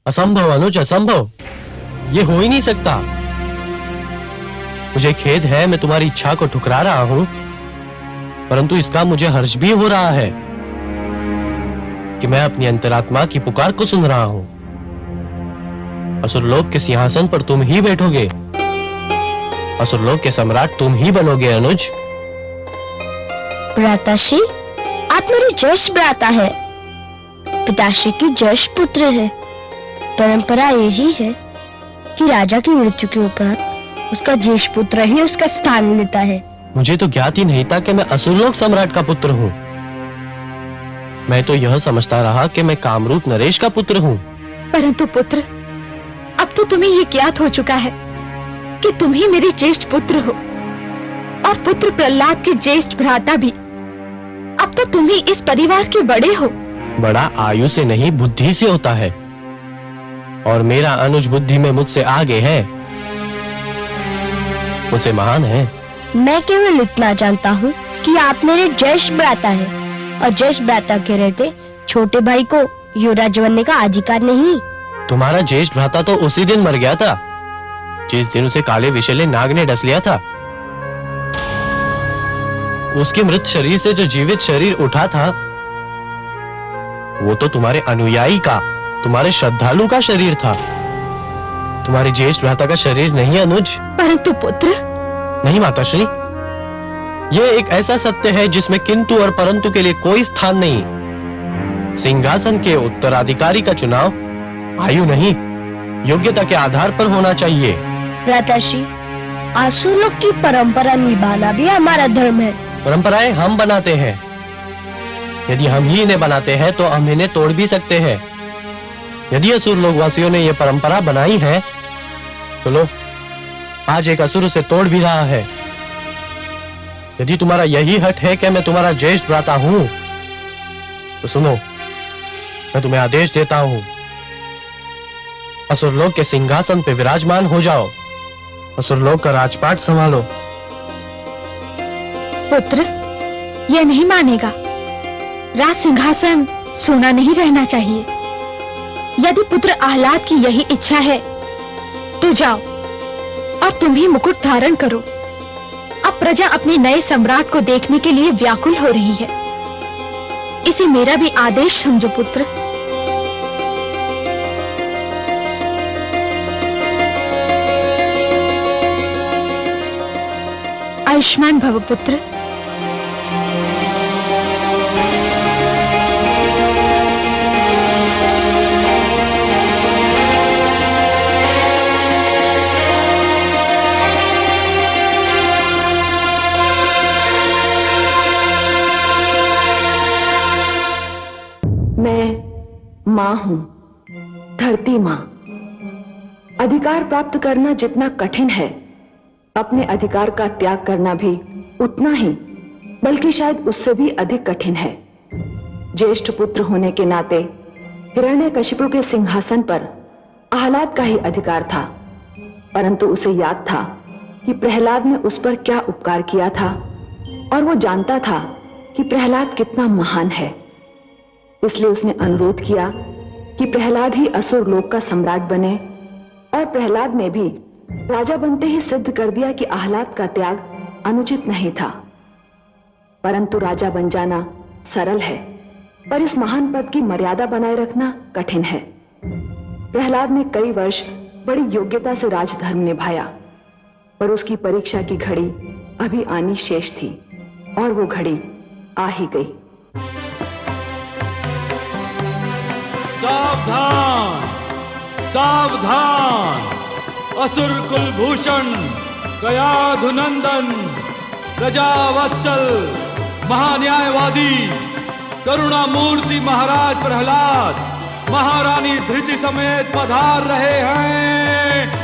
असंभव अनुज, असंभव। ये हो ही नहीं सकता। मुझे खेद है, मैं तुम्हारी इच्छा को ठुकरा रहा हूं, परंतु इसका मुझे हर्ष भी हो रहा है कि मैं अपनी अंतरात्मा की पुकार को सुन रहा हूं। असुरलोक के सिंहासन पर तुम ही बैठोगे, असुरलोक के सम्राट तुम ही बनोगे अनुज। भ्राताश्री, आप मेरे ज्येष्ठ भ्राता है, पिताश्री की ज्येष्ठ पुत्र है। परंपरा यही है कि राजा की मृत्यु के उपरांत उसका ज्येष्ठ पुत्र ही उसका स्थान लेता है। मुझे तो ज्ञात ही नहीं था कि मैं असुरलोक सम्राट का पुत्र हूँ। मैं तो यह समझता रहा कि मैं कामरूप नरेश का पुत्र हूँ। परंतु पुत्र, अब तो तुम्हें ये ज्ञात हो चुका है कि तुम ही मेरे ज्येष्ठ पुत्र हो, और पुत्र प्रहलाद के ज्येष्ठ भ्राता भी। अब तो तुम ही इस परिवार के बड़े हो। बड़ा आयु से नहीं, बुद्धि से होता है, और मेरा अनुज बुद्धि में मुझसे आगे है, मुझसे महान है। मैं केवल इतना जानता हूँ कि आप मेरे ज्येष्ठ भ्राता हैं, और ज्येष्ठ भ्राता के रहते छोटे भाई को युवराज बनने का अधिकार नहीं। तुम्हारा ज्येष्ठ भ्राता तो उसी दिन मर गया था जिस दिन उसे काले विषैले नाग ने डस लिया था। उसके मृत शरीर से जो जीवित शरीर उठा था, वो तो तुम्हारे अनुयायी का, तुम्हारे श्रद्धालु का शरीर था, तुम्हारे ज्येष्ठ भ्राता का शरीर नहीं अनुज। परंतु पुत्र। नहीं माताश्री, ये एक ऐसा सत्य है जिसमें किंतु और परंतु के लिए कोई स्थान नहीं। सिंहासन के उत्तराधिकारी का चुनाव आयु नहीं, योग्यता के आधार पर होना चाहिए। भ्राताश्री, असुरलोक की परंपरा निभाना भी हमारा धर्म है। परंपराएं हम बनाते हैं, यदि हम ही इन्हें बनाते हैं तो हम इन्हें तोड़ भी सकते हैं। यदि असुरलोक वासियों ने ये परंपरा बनाई है तो लो, आज एक असुर उसे तोड़ भी रहा है। यदि तुम्हारा यही हठ है कि मैं तुम्हारा ज्येष्ठ भ्राता हूं, तो सुनो, मैं तुम्हें आदेश देता हूं, असुरलोक के सिंहासन पे विराजमान हो जाओ, असुरलोक का राजपाट संभालो। पुत्र, यह नहीं मानेगा। राज सिंहासन सोना नहीं रहना चाहिए। यदि पुत्र आह्लाद की यही इच्छा है तो जाओ और तुम ही मुकुट धारण करो। अब प्रजा अपने नए सम्राट को देखने के लिए व्याकुल हो रही है। इसे मेरा भी आदेश समझो पुत्र। आयुष्मान भव पुत्र। मैं मां हूं, धरती मां। अधिकार प्राप्त करना जितना कठिन है, अपने अधिकार का त्याग करना भी उतना ही, बल्कि शायद उससे भी अधिक कठिन है। ज्येष्ठ पुत्र होने के नाते हिरण्यकशिपु के सिंहासन पर आह्लाद का ही अधिकार था, परंतु उसे याद था कि प्रहलाद ने उस पर क्या उपकार किया था, और वो जानता था कि प्रहलाद कितना महान है। इसलिए उसने अनुरोध किया कि प्रहलाद ही असुर लोक का सम्राट बने, और प्रहलाद ने भी राजा बनते ही सिद्ध कर दिया कि आह्लाद का त्याग अनुचित नहीं था। परंतु राजा बन जाना सरल है, पर इस महान पद की मर्यादा बनाए रखना कठिन है। प्रहलाद ने कई वर्ष बड़ी योग्यता से राजधर्म निभाया, पर उसकी परीक्षा की घड़ी अभी आनी शेष थी, और वो घड़ी आ ही गई। सावधान, सावधान! असुर कुलभूषण, कयाधुनंदन, प्रजावत्सल, महान्यायवादी, करुणामूर्ति महाराज प्रहलाद महारानी धृति समेत पधार रहे हैं।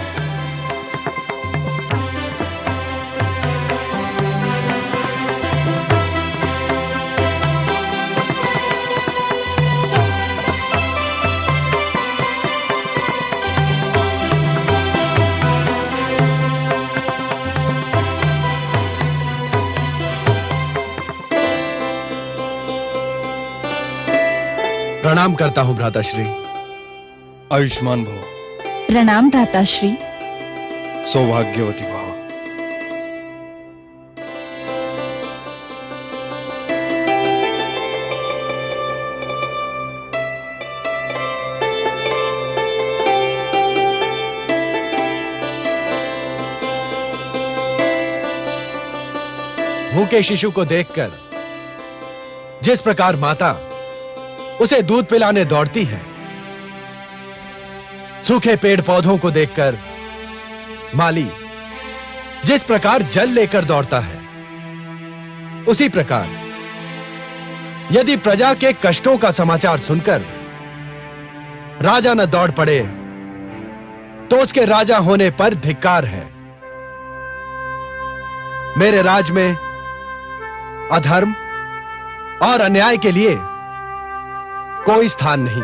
प्रणाम करता हूं भ्राताश्री। आयुष्मान भव। प्रणाम भ्राताश्री। सौभाग्यवती भव। भूखे शिशु को देखकर जिस प्रकार माता उसे दूध पिलाने दौड़ती है, सूखे पेड़ पौधों को देखकर माली जिस प्रकार जल लेकर दौड़ता है, उसी प्रकार यदि प्रजा के कष्टों का समाचार सुनकर राजा न दौड़ पड़े तो उसके राजा होने पर धिक्कार है। मेरे राज में अधर्म और अन्याय के लिए कोई स्थान नहीं।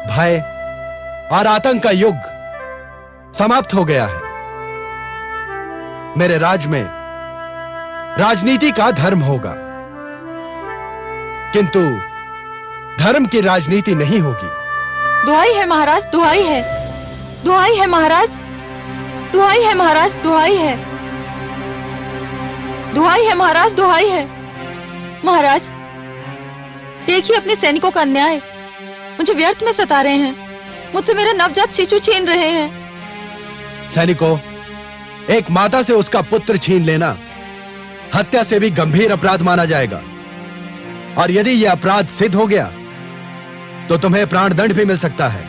भय और आतंक का युग समाप्त हो गया है। मेरे राज में राजनीति का धर्म होगा, किंतु धर्म की राजनीति नहीं होगी। दुहाई है महाराज, दुहाई है, दुहाई है महाराज, दुहाई है महाराज, दुहाई है, दुहाई है महाराज, दुहाई है। महाराज देखिए अपने सैनिकों का अन्याय, मुझे व्यर्थ में सता रहे हैं, मुझसे मेरा नवजात शिशु छीन रहे हैं। सैनिकों, एक माता से उसका पुत्र छीन लेना हत्या से भी गंभीर अपराध माना जाएगा, और यदि यह अपराध सिद्ध हो गया तो तुम्हें प्राणदंड भी मिल सकता है।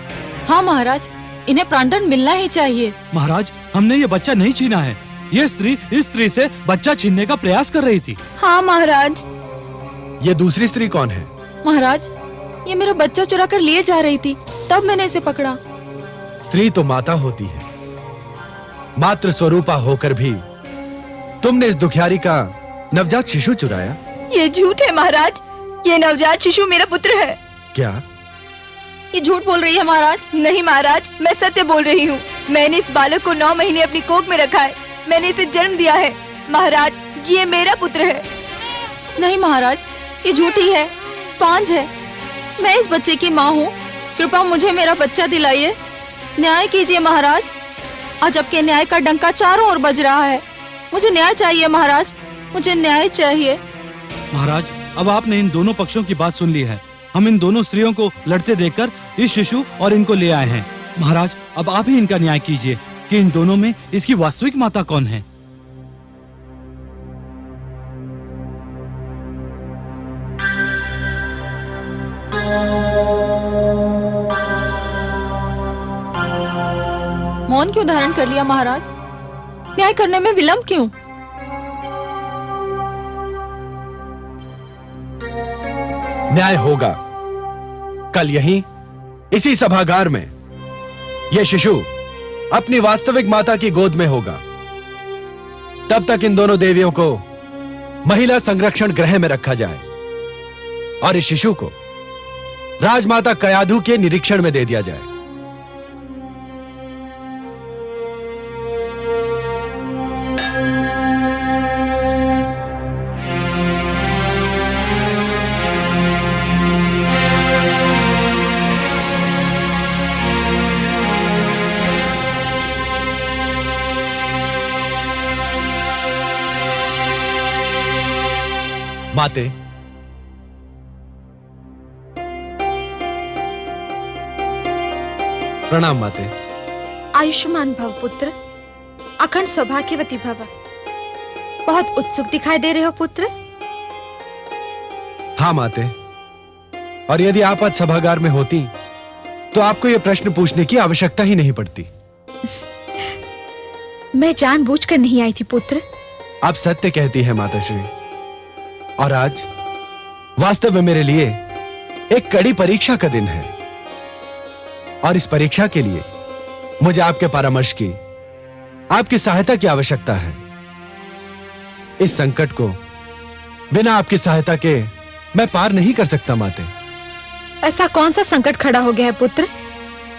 हाँ महाराज, इन्हें प्राणदंड मिलना ही चाहिए। महाराज, हमने ये बच्चा नहीं छीना है। ये स्त्री इस स्त्री से बच्चा छीनने का प्रयास कर रही थी। हाँ महाराज। ये दूसरी स्त्री कौन है? महाराज, ये मेरा बच्चा चुरा कर लिए जा रही थी, तब मैंने इसे पकड़ा। स्त्री तो माता होती है, मातृ स्वरूपा होकर भी तुमने इस दुखियारी का नवजात शिशु चुराया। ये झूठ है महाराज, ये नवजात शिशु मेरा पुत्र है। क्या? ये झूठ बोल रही है महाराज। नहीं महाराज, मैं सत्य बोल रही हूँ। मैंने इस बालक को 9 महीने अपनी कोख में रखा है, मैंने इसे जन्म दिया है। महाराज, ये मेरा पुत्र है। नहीं महाराज, ये झूठी है, पांच है। मैं इस बच्चे की माँ हूँ, कृपा मुझे मेरा बच्चा दिलाइए। न्याय कीजिए महाराज, अजब के न्याय का डंका चारों ओर बज रहा है। मुझे न्याय चाहिए महाराज, मुझे न्याय चाहिए। महाराज, अब आपने इन दोनों पक्षों की बात सुन ली है। हम इन दोनों स्त्रियों को लड़ते देखकर इस शिशु और इनको ले आए हैं। महाराज, अब आप ही इनका न्याय कीजिए कि इन दोनों में इसकी वास्तविक माता कौन है। मौन क्यों धारण कर लिया महाराज? न्याय करने में विलंब क्यों? न्याय होगा कल यहीं इसी सभागार में। यह शिशु अपनी वास्तविक माता की गोद में होगा। तब तक इन दोनों देवियों को महिला संरक्षण गृह में रखा जाए और इस शिशु को राजमाता कयाधु के निरीक्षण में दे दिया जाए। माते, प्रणाम माते। आयुष्मान भव पुत्र, अखंड सौभाग्यवती भव। बहुत उत्सुक दिखाई दे रहे हो पुत्र। हाँ माते, और यदि आप आज सभागार में होती तो आपको यह प्रश्न पूछने की आवश्यकता ही नहीं पड़ती। मैं जानबूझकर नहीं आई थी पुत्र। आप सत्य कहती हैं माताश्री, और आज वास्तव में मेरे लिए एक कड़ी परीक्षा का दिन है, और इस परीक्षा के लिए मुझे आपके परामर्श की, आपकी सहायता की आवश्यकता है। इस संकट को बिना आपकी सहायता के मैं पार नहीं कर सकता माते। ऐसा कौन सा संकट खड़ा हो गया है पुत्र?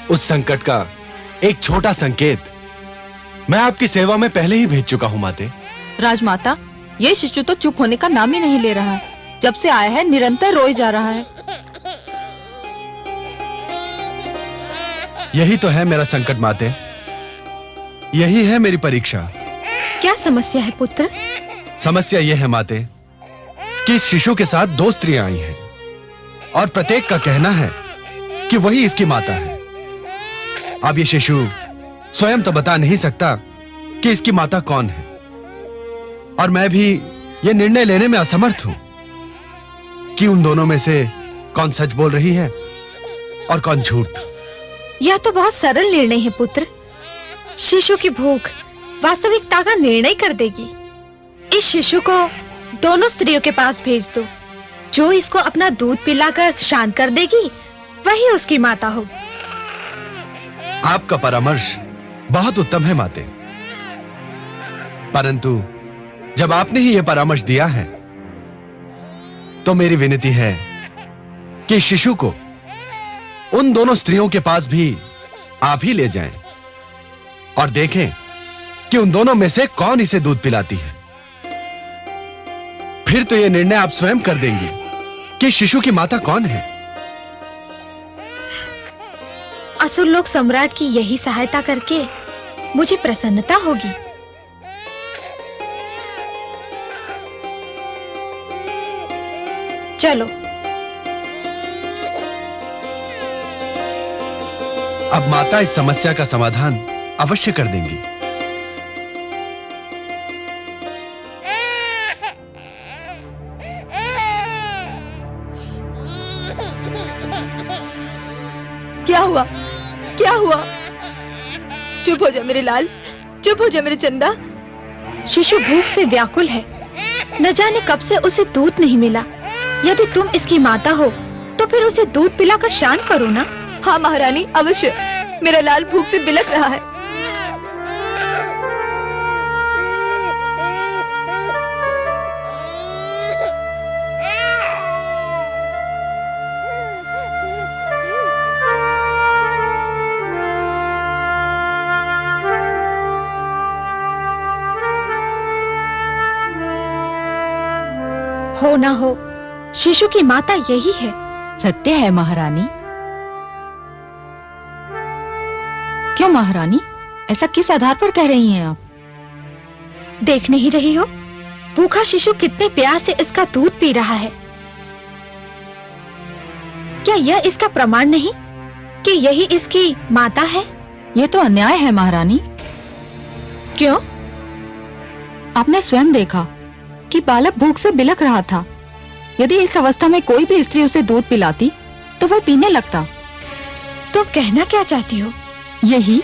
उस संकट का एक छोटा संकेत मैं आपकी सेवा में पहले ही भेज चुका हूं माते। राजमाता, ये शिशु तो चुप होने का नाम ही नहीं ले रहा है। जब से आया है निरंतर रोए जा रहा है। यही तो है मेरा संकट माते, यही है मेरी परीक्षा। क्या समस्या है पुत्र? समस्या यह है माते कि इस शिशु के साथ 2 स्त्रियां आई हैं और प्रत्येक का कहना है कि वही इसकी माता है। अब ये शिशु स्वयं तो बता नहीं सकता कि इसकी माता कौन है, और मैं भी यह निर्णय लेने में असमर्थ हूं कि उन दोनों में से कौन सच बोल रही है और कौन झूठ। यह तो बहुत सरल निर्णय है पुत्र। शिशु की भूख वास्तविकता का निर्णय कर देगी। इस शिशु को दोनों स्त्रियों के पास भेज दो। जो इसको अपना दूध पिलाकर शांत कर देगी वही उसकी माता हो। आपका परामर्श बहुत उत्तम है माते, परंतु जब आपने ही यह परामर्श दिया है तो मेरी विनती है कि शिशु को उन दोनों स्त्रियों के पास भी आप ही ले जाएं और देखें कि उन दोनों में से कौन इसे दूध पिलाती है। फिर तो यह निर्णय आप स्वयं कर देंगी कि शिशु की माता कौन है। असुर लोक सम्राट की यही सहायता करके मुझे प्रसन्नता होगी। चलो अब माता इस समस्या का समाधान अवश्य कर देंगी। क्या हुआ? क्या हुआ? चुप हो जा मेरे लाल, चुप हो जा मेरे चंदा। शिशु भूख से व्याकुल है। न जाने कब से उसे दूध नहीं मिला। यदि तुम इसकी माता हो तो फिर उसे दूध पिलाकर शांत करो ना। हाँ महारानी, अवश्य। मेरा लाल भूख से बिलख रहा है। हो ना हो, शिशु की माता यही है। सत्य है महारानी। क्यों महारानी, ऐसा किस आधार पर कह रही हैं आप? देख नहीं रही हो? भूखा शिशु कितने प्यार से इसका दूध पी रहा है। क्या यह इसका प्रमाण नहीं कि यही इसकी माता है? यह तो अन्याय है महारानी। क्यों? आपने स्वयं देखा कि बालक भूख से बिलख रहा था। यदि इस अवस्था में कोई भी स्त्री उसे दूध पिलाती तो वह पीने लगता। तुम कहना क्या चाहती हो? यही,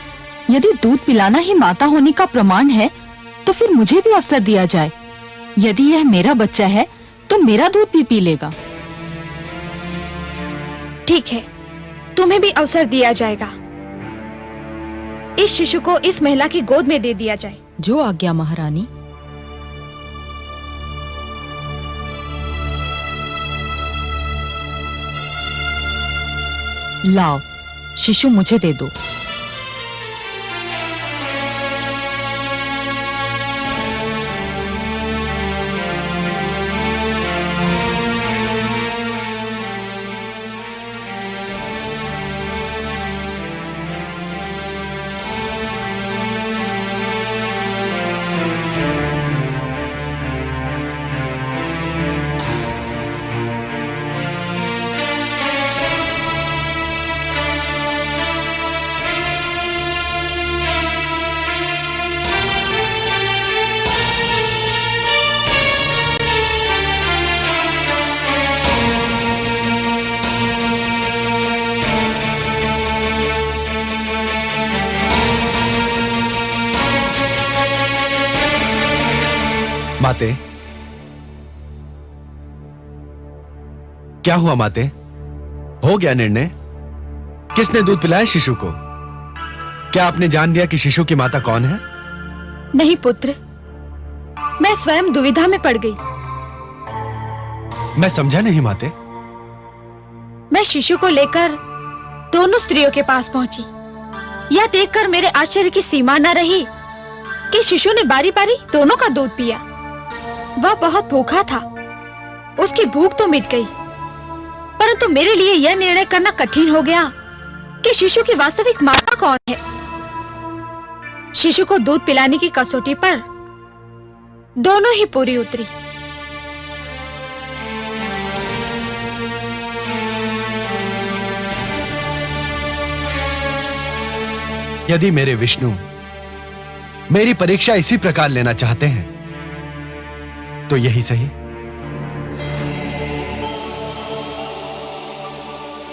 यदि दूध पिलाना ही माता होने का प्रमाण है तो फिर मुझे भी अवसर दिया जाए। यदि यह मेरा बच्चा है तो मेरा दूध भी पी लेगा। ठीक है, तुम्हें भी अवसर दिया जाएगा। इस शिशु को इस महिला की गोद में दे दिया जाए। जो आज्ञा महारानी। लाओ, शिशु मुझे दे दो। माते, क्या हुआ माते? हो गया निर्णय? किसने दूध पिलाया शिशु को? क्या आपने जान लिया कि शिशु की माता कौन है? नहीं पुत्र, मैं स्वयं दुविधा में पड़ गई। मैं समझा नहीं माते। मैं शिशु को लेकर दोनों स्त्रियों के पास पहुंची। यह देखकर मेरे आश्चर्य की सीमा न रही कि शिशु ने बारी बारी दोनों का दूध पिया। वह बहुत भूखा था। उसकी भूख तो मिट गई, परंतु मेरे लिए यह निर्णय करना कठिन हो गया कि शिशु की वास्तविक माता कौन है। शिशु को दूध पिलाने की कसौटी पर दोनों ही पूरी उतरी। यदि मेरे विष्णु मेरी परीक्षा इसी प्रकार लेना चाहते हैं तो यही सही।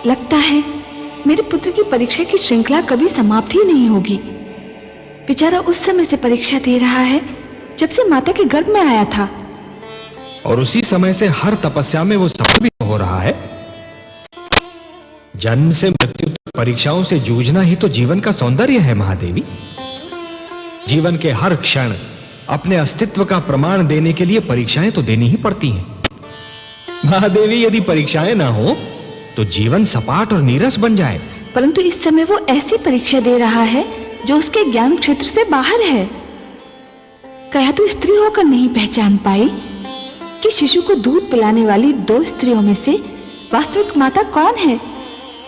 लगता है मेरे पुत्र की परीक्षा की श्रृंखला कभी समाप्त ही नहीं होगी। बेचारा उस समय से परीक्षा दे रहा है जब से माता के गर्भ में आया था, और उसी समय से हर तपस्या में वो सफल भी हो रहा है। जन्म से मृत्यु तक परीक्षाओं से जूझना ही तो जीवन का सौंदर्य है महादेवी। जीवन के हर क्षण अपने अस्तित्व का प्रमाण देने के लिए परीक्षाएं तो देनी ही पड़ती हैं। महादेवी, यदि परीक्षाएं ना हो तो जीवन सपाट और नीरस बन जाए। परंतु इस समय वो ऐसी परीक्षा दे रहा है जो उसके ज्ञान क्षेत्र से बाहर है। क्या तू स्त्री होकर नहीं पहचान पाई कि शिशु को दूध पिलाने वाली 2 स्त्रियों में से वास्तविक माता कौन है?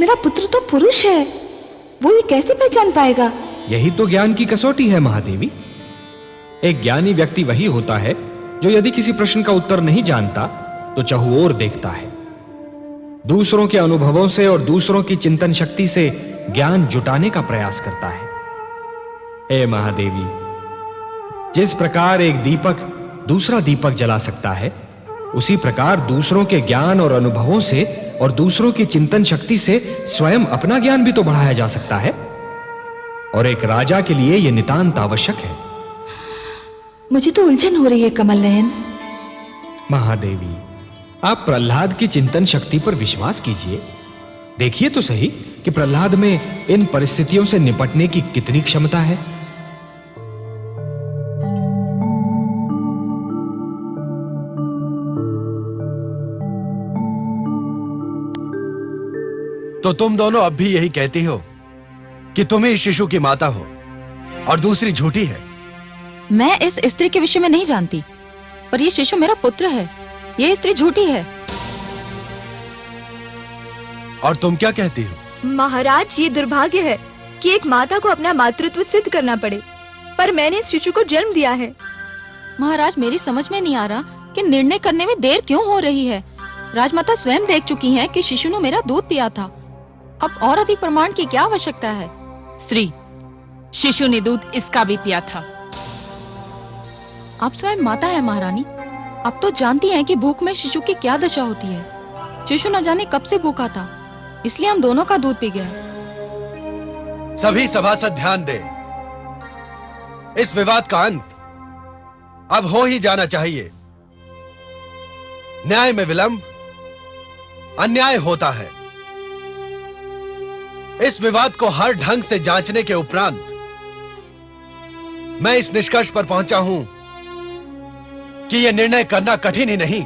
मेरा पुत्र तो पुरुष है, वो ये कैसे पहचान पाएगा? यही तो ज्ञान की कसौटी है महादेवी। एक ज्ञानी व्यक्ति वही होता है जो यदि किसी प्रश्न का उत्तर नहीं जानता तो चहुओर देखता है, दूसरों के अनुभवों से और दूसरों की चिंतन शक्ति से ज्ञान जुटाने का प्रयास करता है। हे महादेवी, जिस प्रकार एक दीपक दूसरा दीपक जला सकता है, उसी प्रकार दूसरों के ज्ञान और अनुभवों से और दूसरों की चिंतन शक्ति से स्वयं अपना ज्ञान भी तो बढ़ाया जा सकता है, और एक राजा के लिए यह नितांत आवश्यक है। मुझे तो उलझन हो रही है कमल नयन। महादेवी, आप प्रहलाद की चिंतन शक्ति पर विश्वास कीजिए। देखिए तो सही कि प्रहलाद में इन परिस्थितियों से निपटने की कितनी क्षमता है। तो तुम दोनों अब भी यही कहती हो कि तुम ही इस शिशु की माता हो और दूसरी झूठी है। मैं इस स्त्री के विषय में नहीं जानती, पर ये शिशु मेरा पुत्र है। ये स्त्री झूठी है। और तुम क्या कहती हो? महाराज, ये दुर्भाग्य है कि एक माता को अपना मातृत्व सिद्ध करना पड़े, पर मैंने इस शिशु को जन्म दिया है। महाराज, मेरी समझ में नहीं आ रहा कि निर्णय करने में देर क्यों हो रही है। राजमाता स्वयं देख चुकी हैं कि शिशु ने मेरा दूध पिया था। अब और अधिक प्रमाण की क्या आवश्यकता है? स्त्री, शिशु ने दूध इसका भी पिया था। आप स्वयं माता है महारानी, आप तो जानती हैं कि भूख में शिशु की क्या दशा होती है। शिशु न जाने कब से भूखा था, इसलिए हम दोनों का दूध पी गया। सभी सभासद ध्यान दें, इस विवाद का अंत अब हो ही जाना चाहिए। न्याय में विलंब अन्याय होता है। इस विवाद को हर ढंग से जांचने के उपरांत मैं इस निष्कर्ष पर पहुंचा हूं कि यह निर्णय करना कठिन ही नहीं,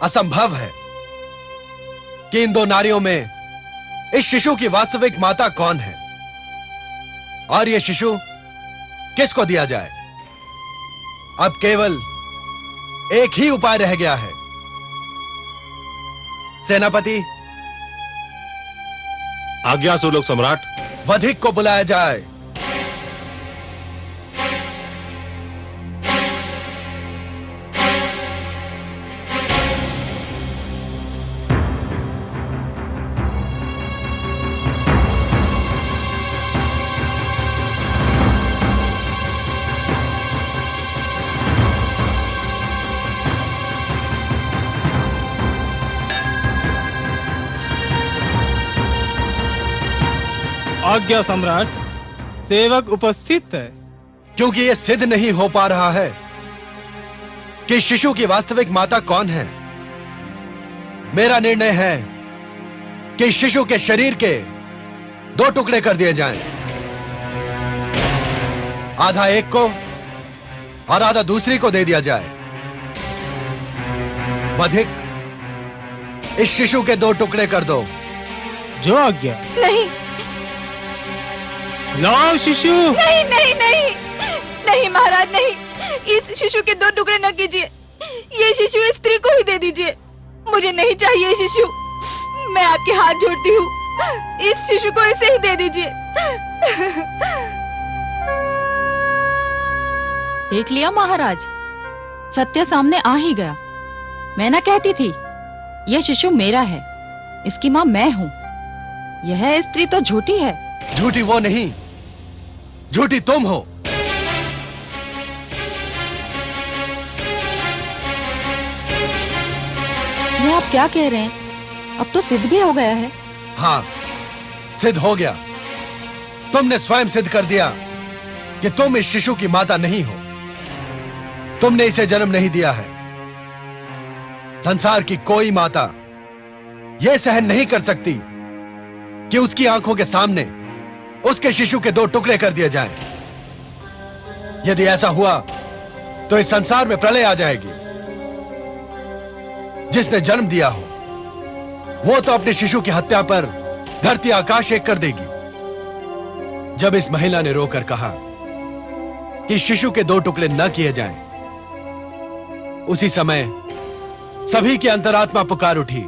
असंभव है कि इन 2 नारियों में इस शिशु की वास्तविक माता कौन है और यह शिशु किसको दिया जाए। अब केवल एक ही उपाय रह गया है। सेनापति, आज्ञा सुलोक सम्राट। वधिक को बुलाया जाए। आज्ञा सम्राट, सेवक उपस्थित है। क्योंकि यह सिद्ध नहीं हो पा रहा है कि शिशु की वास्तविक माता कौन है, मेरा निर्णय है कि शिशु के शरीर के 2 टुकड़े कर दिए जाएं, आधा एक को और आधा दूसरी को दे दिया जाए। वधिक, इस शिशु के 2 टुकड़े कर दो। जो आज्ञा। नहीं लाओ शिशु। नहीं नहीं नहीं नहीं महाराज, नहीं, इस शिशु के 2 टुकड़े न कीजिए। ये शिशु स्त्री को ही दे दीजिए। मुझे नहीं चाहिए शिशु। मैं आपके हाथ जोड़ती हूँ, इस शिशु को इसे ही दे दीजिए। देख लिया महाराज, सत्य सामने आ ही गया। मैं ना कहती थी यह शिशु मेरा है, इसकी माँ मैं हूँ। यह स्त्री तो झूठी है। झूठी वो नहीं, झूठी तुम हो। ये आप क्या कह रहे हैं? अब तो सिद्ध भी हो गया है। हाँ, सिद्ध हो गया। तुमने स्वयं सिद्ध कर दिया कि तुम इस शिशु की माता नहीं हो। तुमने इसे जन्म नहीं दिया है। संसार की कोई माता यह सहन नहीं कर सकती कि उसकी आंखों के सामने उसके शिशु के 2 टुकड़े कर दिए जाएं। यदि ऐसा हुआ तो इस संसार में प्रलय आ जाएगी। जिसने जन्म दिया हो वो तो अपने शिशु की हत्या पर धरती आकाश एक कर देगी। जब इस महिला ने रोकर कहा कि शिशु के 2 टुकड़े न किए जाएं, उसी समय सभी की अंतरात्मा पुकार उठी।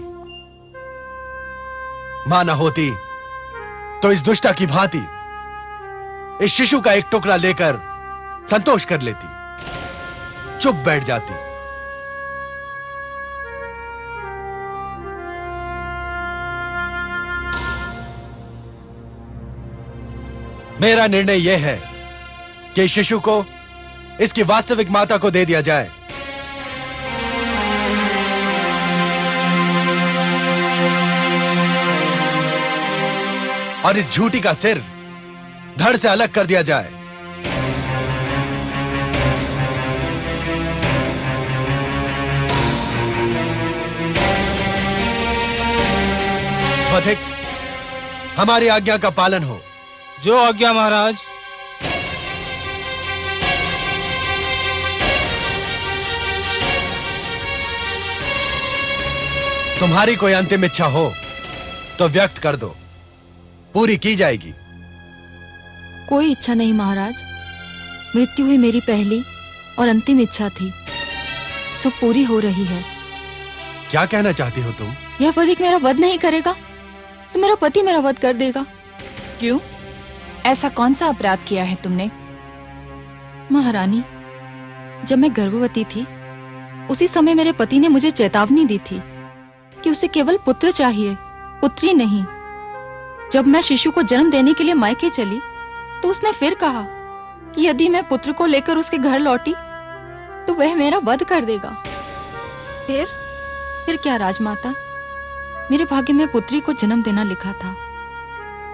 मां न होती तो इस दुष्टा की भांति इस शिशु का 1 टुकड़ा लेकर संतोष कर लेती, चुप बैठ जाती। मेरा निर्णय यह है कि इस शिशु को इसकी वास्तविक माता को दे दिया जाए। और इस झूठी का सिर धड़ से अलग कर दिया जाए। पथिक, हमारी आज्ञा का पालन हो। जो आज्ञा महाराज। तुम्हारी कोई अंतिम इच्छा हो तो व्यक्त कर दो, पूरी की जाएगी। कोई इच्छा नहीं महाराज, मृत्यु ही मेरी पहली और अंतिम इच्छा थी, सो पूरी हो रही है। क्या कहना चाहती हो तुम? यह वधिक मेरा वध नहीं करेगा तो मेरा पति मेरा वध कर देगा। क्यों? ऐसा कौन सा अपराध किया है तुमने? महारानी, जब मैं गर्भवती थी उसी समय मेरे पति ने मुझे चेतावनी दी थी कि उसे केवल पुत्र चाहिए, पुत्री नहीं। जब मैं शिशु को जन्म देने के लिए मायके चली तो उसने फिर कहा कि यदि मैं पुत्र को लेकर उसके घर लौटी तो वह मेरा वध कर देगा। फिर क्या राजमाता, मेरे भाग्य में पुत्री को जन्म देना लिखा था।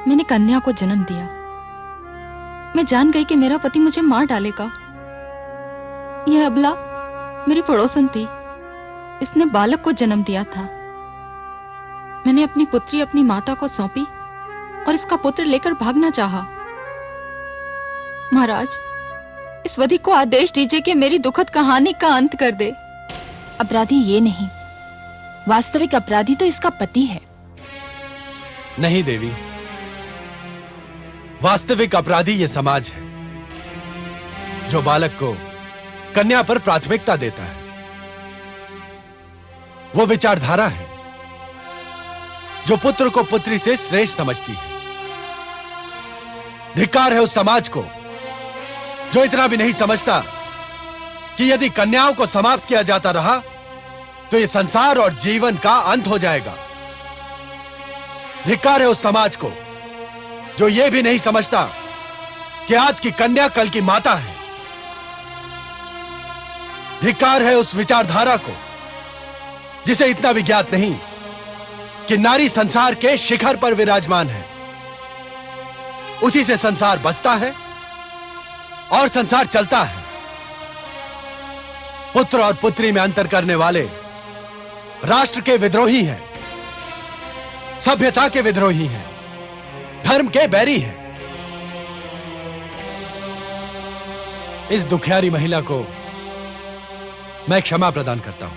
मैंने कन्या को जन्म दिया। मैं जान गई कि मेरा पति मुझे मार डालेगा। यह अबला मेरी पड़ोसन थी, इसने बालक को जन्म दिया था। मैंने अपनी पुत्री अपनी माता को सौंपी और इसका पुत्र लेकर भागना चाहा। महाराज, इस वधी को आदेश दीजिए कि मेरी दुखद कहानी का अंत कर दे। अपराधी ये नहीं, वास्तविक अपराधी तो इसका पति है। नहीं देवी, वास्तविक अपराधी ये समाज है जो बालक को कन्या पर प्राथमिकता देता है। वो विचारधारा है जो पुत्र को पुत्री से श्रेष्ठ समझती है। धिक्कार है उस समाज को जो इतना भी नहीं समझता कि यदि कन्याओं को समाप्त किया जाता रहा तो यह संसार और जीवन का अंत हो जाएगा। धिक्कार है उस समाज को जो यह भी नहीं समझता कि आज की कन्या कल की माता है। धिक्कार है उस विचारधारा को जिसे इतना भी ज्ञात नहीं कि नारी संसार के शिखर पर विराजमान है। उसी से संसार बसता है और संसार चलता है। पुत्र और पुत्री में अंतर करने वाले राष्ट्र के विद्रोही हैं, सभ्यता के विद्रोही हैं, धर्म के बैरी हैं। इस दुखियारी महिला को मैं क्षमा प्रदान करता हूं।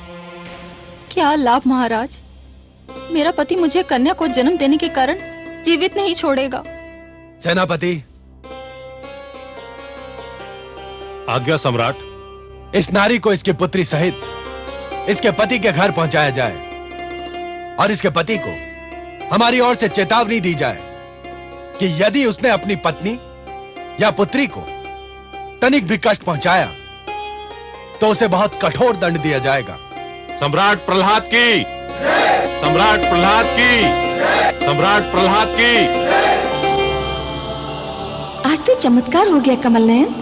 क्या लाभ महाराज, मेरा पति मुझे कन्या को जन्म देने के कारण जीवित नहीं छोड़ेगा। सेनापति, आज्ञा सम्राट। इस नारी को इसकी पुत्री सहित इसके पति के घर पहुंचाया जाए और इसके पति को हमारी ओर से चेतावनी दी जाए कि यदि उसने अपनी पत्नी या पुत्री को तनिक भी कष्ट पहुंचाया तो उसे बहुत कठोर दंड दिया जाएगा। सम्राट प्रहलाद की, सम्राट प्रहलाद की, सम्राट प्रहलाद की। आज तो चमत्कार हो गया कमल नयन।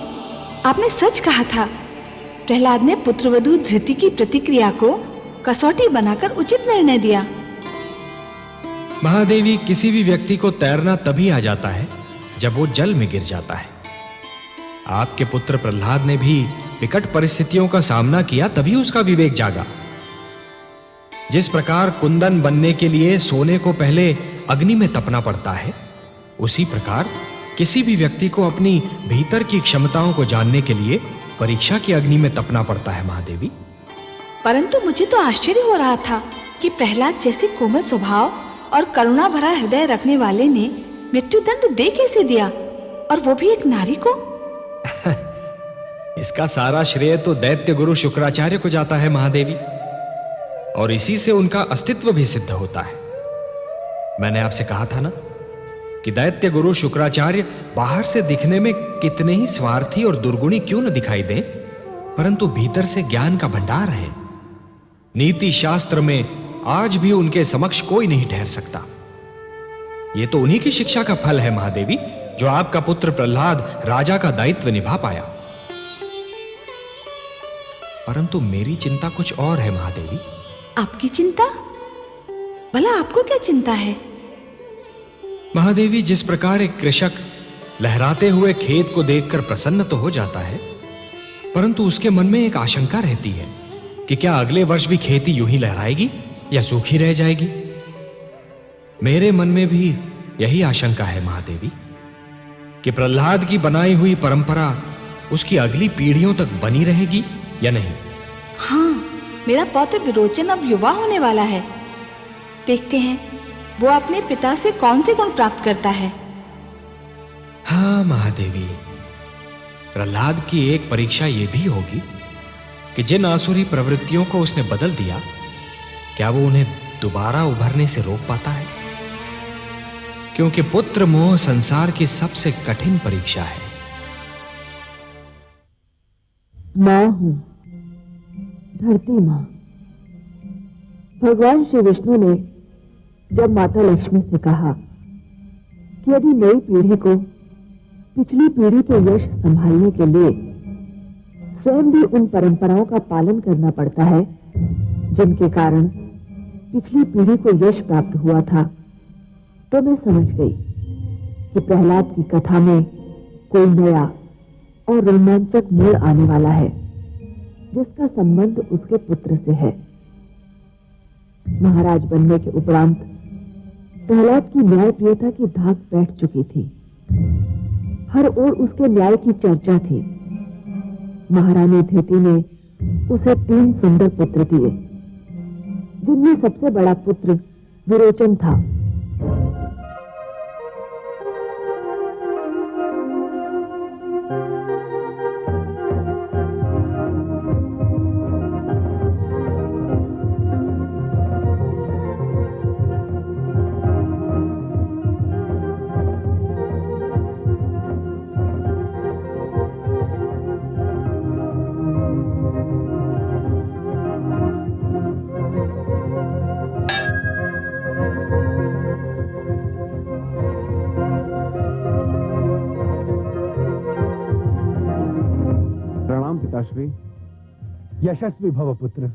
आपने सच कहा था। प्रहलाद ने पुत्रवधू धृति की प्रतिक्रिया को कसौटी बनाकर उचित निर्णय दिया। महादेवी, किसी भी व्यक्ति को तैरना तभी आ जाता है जब वो जल में गिर जाता है। आपके पुत्र प्रहलाद ने भी विकट परिस्थितियों का सामना किया, तभी उसका विवेक जागा। जिस प्रकार कुंदन बनने के लिए सोने को पहले अग्नि में तपना पड़ता है, उसी प्रकार किसी भी व्यक्ति को अपनी भीतर की क्षमताओं को जानने के लिए परीक्षा की अग्नि में तपना पड़ता है महादेवी। परंतु मुझे तो आश्चर्य हो रहा था कि प्रहलाद जैसे कोमल स्वभाव और करुणा भरा हृदय रखने वाले ने मृत्युदंड दे कैसे दिया, और वो भी एक नारी को। इसका सारा श्रेय तो दैत्य गुरु शुक्राचार्य को जाता है महादेवी, और इसी से उनका अस्तित्व भी सिद्ध होता है। मैंने आपसे कहा था ना कि दैत्य गुरु शुक्राचार्य बाहर से दिखने में कितने ही स्वार्थी और दुर्गुणी क्यों न दिखाई दें, परंतु भीतर से ज्ञान का भंडार है। नीति शास्त्र में आज भी उनके समक्ष कोई नहीं ठहर सकता। यह तो उन्हीं की शिक्षा का फल है महादेवी, जो आपका पुत्र प्रहलाद राजा का दायित्व निभा पाया। परंतु मेरी चिंता कुछ और है महादेवी। आपकी चिंता? भला आपको क्या चिंता है? महादेवी, जिस प्रकार एक कृषक लहराते हुए खेत को देखकर प्रसन्न तो हो जाता है, परंतु उसके मन में एक आशंका रहती है कि क्या अगले वर्ष भी खेती यूं ही लहराएगी या सूखी रह जाएगी। मेरे मन में भी यही आशंका है महादेवी कि प्रहलाद की बनाई हुई परंपरा उसकी अगली पीढ़ियों तक बनी रहेगी या नहीं। हाँ, मेरा पौत्र विरोचन अब युवा होने वाला है। देखते हैं वो अपने पिता से कौन से गुण प्राप्त करता है। हाँ महादेवी, प्रहलाद की एक परीक्षा यह भी होगी कि जिन आसुरी प्रवृत्तियों को उसने बदल दिया, क्या वो उन्हें दोबारा उभरने से रोक पाता है? क्योंकि पुत्र मोह संसार की सबसे कठिन परीक्षा है। मां हूं, धरती मां। भगवान श्री विष्णु ने जब माता लक्ष्मी से कहा कि यदि नई पीढ़ी को पिछली पीढ़ी के यश संभालने के लिए स्वयं भी उन परंपराओं का पालन करना पड़ता है जिनके कारण पिछली पीढ़ी को यश प्राप्त हुआ था, तो मैं समझ गई कि प्रहलाद की कथा में कोई नया और रोमांचक मोड़ आने वाला है, जिसका संबंध उसके पुत्र से है। महाराज बनने के उपरांत प्रहलाद की न्यायप्रियता की धाक बैठ चुकी थी। हर ओर उसके न्याय की चर्चा थी। महारानी धृति ने उसे 3 सुंदर पुत्र दिए, जिनमें सबसे बड़ा पुत्र विरोचन था। पिताश्री, यशस्वी भव पुत्र।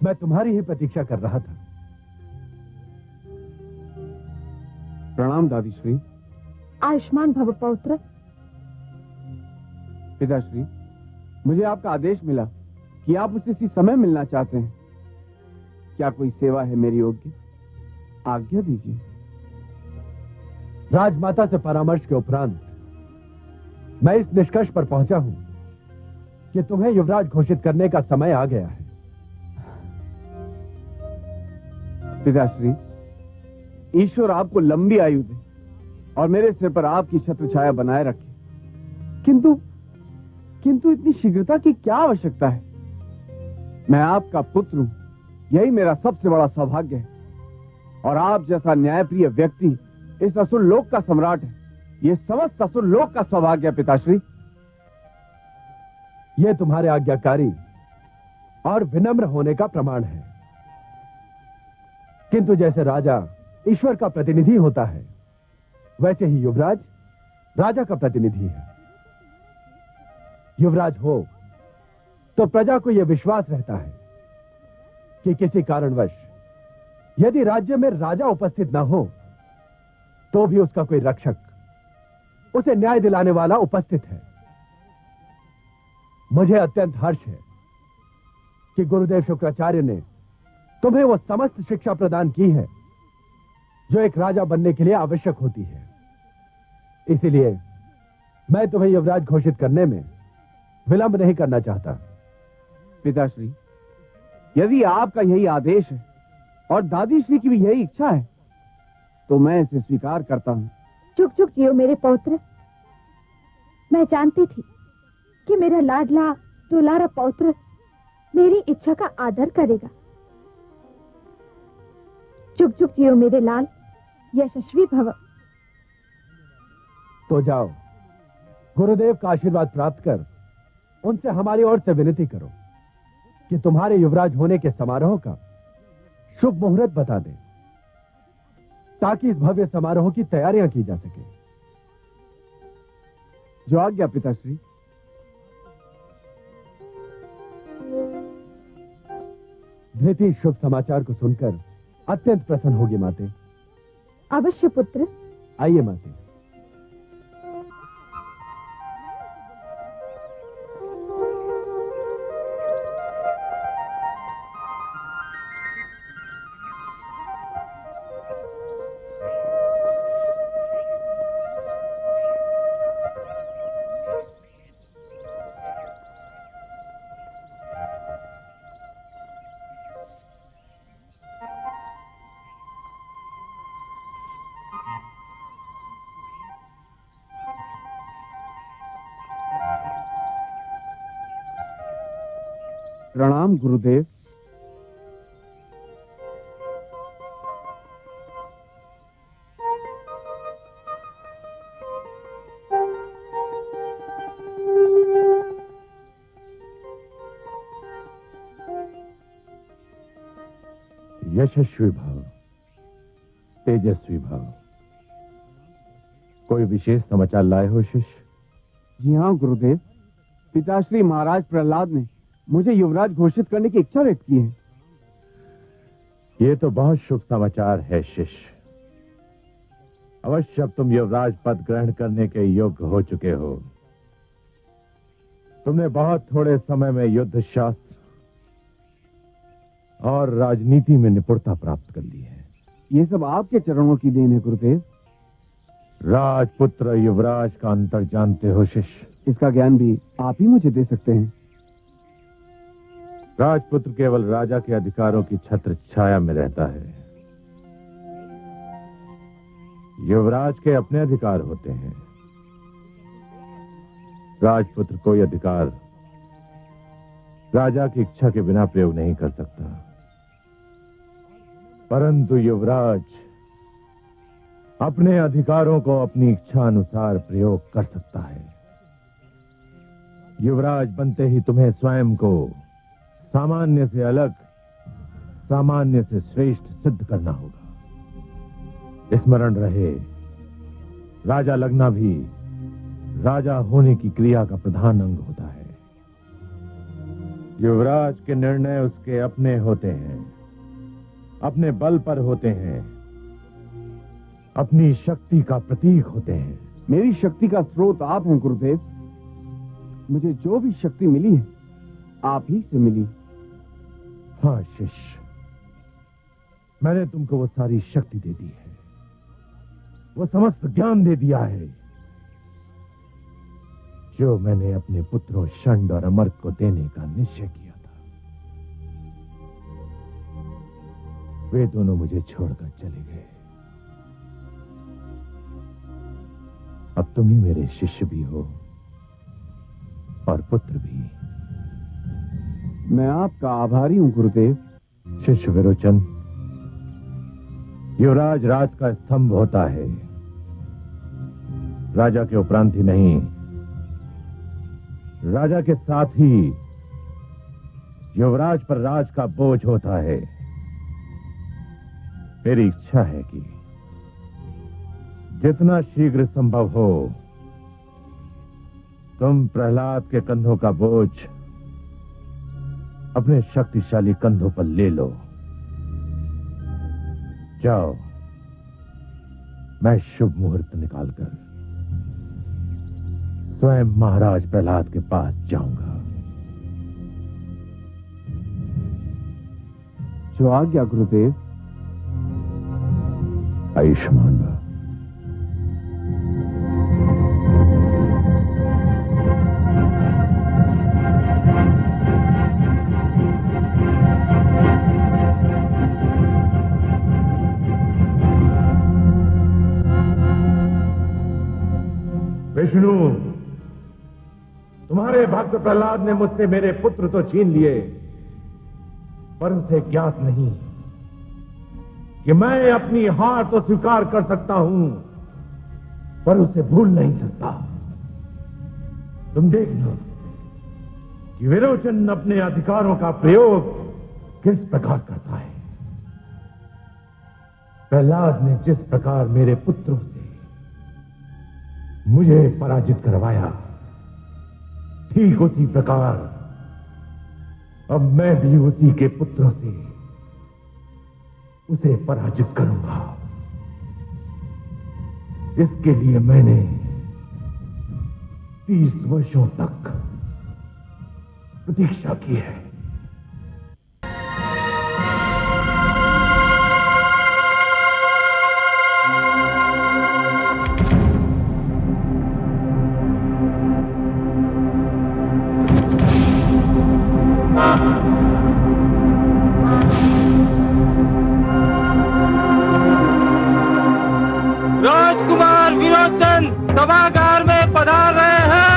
मैं तुम्हारी ही प्रतीक्षा कर रहा था। प्रणाम दादीश्री। आयुष्मान भव पौत्र। पिताश्री, मुझे आपका आदेश मिला कि आप मुझसे इसी समय मिलना चाहते हैं। क्या कोई सेवा है मेरी योग्य? आज्ञा दीजिए। राजमाता से परामर्श के उपरांत मैं इस निष्कर्ष पर पहुंचा हूं कि तुम्हें युवराज घोषित करने का समय आ गया है। पिताश्री, ईश्वर आपको लंबी आयु दे और मेरे सिर पर आपकी छत्र छाया बनाए रखे। किंतु इतनी शीघ्रता की क्या आवश्यकता है? मैं आपका पुत्र हूं, यही मेरा सबसे बड़ा सौभाग्य है। और आप जैसा न्यायप्रिय व्यक्ति इस असुर लोक का सम्राट है, ये समस्त असुर लोक का सौभाग्य है पिताश्री। यह तुम्हारे आज्ञाकारी और विनम्र होने का प्रमाण है। किंतु जैसे राजा ईश्वर का प्रतिनिधि होता है, वैसे ही युवराज राजा का प्रतिनिधि है। युवराज हो तो प्रजा को यह विश्वास रहता है कि किसी कारणवश यदि राज्य में राजा उपस्थित न हो तो भी उसका कोई रक्षक, उसे न्याय दिलाने वाला उपस्थित है। मुझे अत्यंत हर्ष है कि गुरुदेव शुक्राचार्य ने तुम्हें वो समस्त शिक्षा प्रदान की है जो एक राजा बनने के लिए आवश्यक होती है। इसीलिए मैं तुम्हें युवराज घोषित करने में विलंब नहीं करना चाहता। पिताश्री, यदि आपका यही आदेश है और दादी श्री की भी यही इच्छा है तो मैं इसे स्वीकार करता हूं। चुप चुप जियो मेरे पौत्र। मैं जानती थी कि मेरा लाडला दुलारा पौत्र मेरी इच्छा का आदर करेगा। चुप चुप जियो मेरे लाल, यशस्वी भव। तो जाओ, गुरुदेव का आशीर्वाद प्राप्त कर उनसे हमारी ओर से विनती करो कि तुम्हारे युवराज होने के समारोह का शुभ मुहूर्त बता दें, ताकि इस भव्य समारोह की तैयारियां की जा सके। जो आज्ञा पिताश्री। धृति शुभ समाचार को सुनकर अत्यंत प्रसन्न होगी माते। अवश्य पुत्र। आइए माते। प्रणाम गुरुदेव। यशस्वी भव, तेजस्वी भव। कोई विशेष समाचार लाए हो शिष्य? जी हाँ गुरुदेव, पिताश्री महाराज प्रहलाद ने मुझे युवराज घोषित करने की इच्छा व्यक्त की है। ये तो बहुत शुभ समाचार है शिष्य। अवश्य अब तुम युवराज पद ग्रहण करने के योग्य हो चुके हो। तुमने बहुत थोड़े समय में युद्ध शास्त्र और राजनीति में निपुणता प्राप्त कर ली है। ये सब आपके चरणों की देन है गुरुदेव। राजपुत्र युवराज का अंतर जानते हो शिष्य? इसका ज्ञान भी आप ही मुझे दे सकते हैं। राजपुत्र केवल राजा के अधिकारों की छत्र छाया में रहता है। युवराज के अपने अधिकार होते हैं। राजपुत्र कोई अधिकार राजा की इच्छा के बिना प्रयोग नहीं कर सकता, परंतु युवराज अपने अधिकारों को अपनी इच्छा अनुसार प्रयोग कर सकता है। युवराज बनते ही तुम्हें स्वयं को सामान्य से अलग, सामान्य से श्रेष्ठ सिद्ध करना होगा। स्मरण रहे, राजा लगना भी राजा होने की क्रिया का प्रधान अंग होता है। युवराज के निर्णय उसके अपने होते हैं, अपने बल पर होते हैं, अपनी शक्ति का प्रतीक होते हैं। मेरी शक्ति का स्रोत आप हैं गुरुदेव। मुझे जो भी शक्ति मिली है आप ही से मिली। हाँ शिष्य, मैंने तुमको वो सारी शक्ति दे दी है, वो समस्त ज्ञान दे दिया है जो मैंने अपने पुत्रों शंड और अमर्क को देने का निश्चय किया था। वे दोनों मुझे छोड़कर चले गए। अब तुम ही मेरे शिष्य भी हो और पुत्र भी। मैं आपका आभारी हूं गुरुदेव। शिष्य विरोचन, युवराज राज का स्तंभ होता है, राजा के उपरांत ही नहीं, राजा के साथ ही युवराज पर राज का बोझ होता है। मेरी इच्छा है कि जितना शीघ्र संभव हो तुम प्रहलाद के कंधों का बोझ अपने शक्तिशाली कंधों पर ले लो। जाओ, मैं शुभ मुहूर्त निकालकर स्वयं महाराज प्रहलाद के पास जाऊंगा। जो आज्ञा गुरुदेव। आयुष्मान भव। विष्णु, तुम्हारे भक्त प्रहलाद ने मुझसे मेरे पुत्र तो छीन लिए, पर उसे ज्ञात नहीं कि मैं अपनी हार तो स्वीकार कर सकता हूं, पर उसे भूल नहीं सकता। तुम देखना कि विरोचन अपने अधिकारों का प्रयोग किस प्रकार करता है। प्रहलाद ने जिस प्रकार मेरे पुत्रों से मुझे पराजित करवाया, ठीक उसी प्रकार अब मैं भी उसी के पुत्रों से उसे पराजित करूंगा। इसके लिए मैंने 30 वर्षों तक प्रतीक्षा की है। राजकुमार विरोचन सभागार में पधार रहे हैं।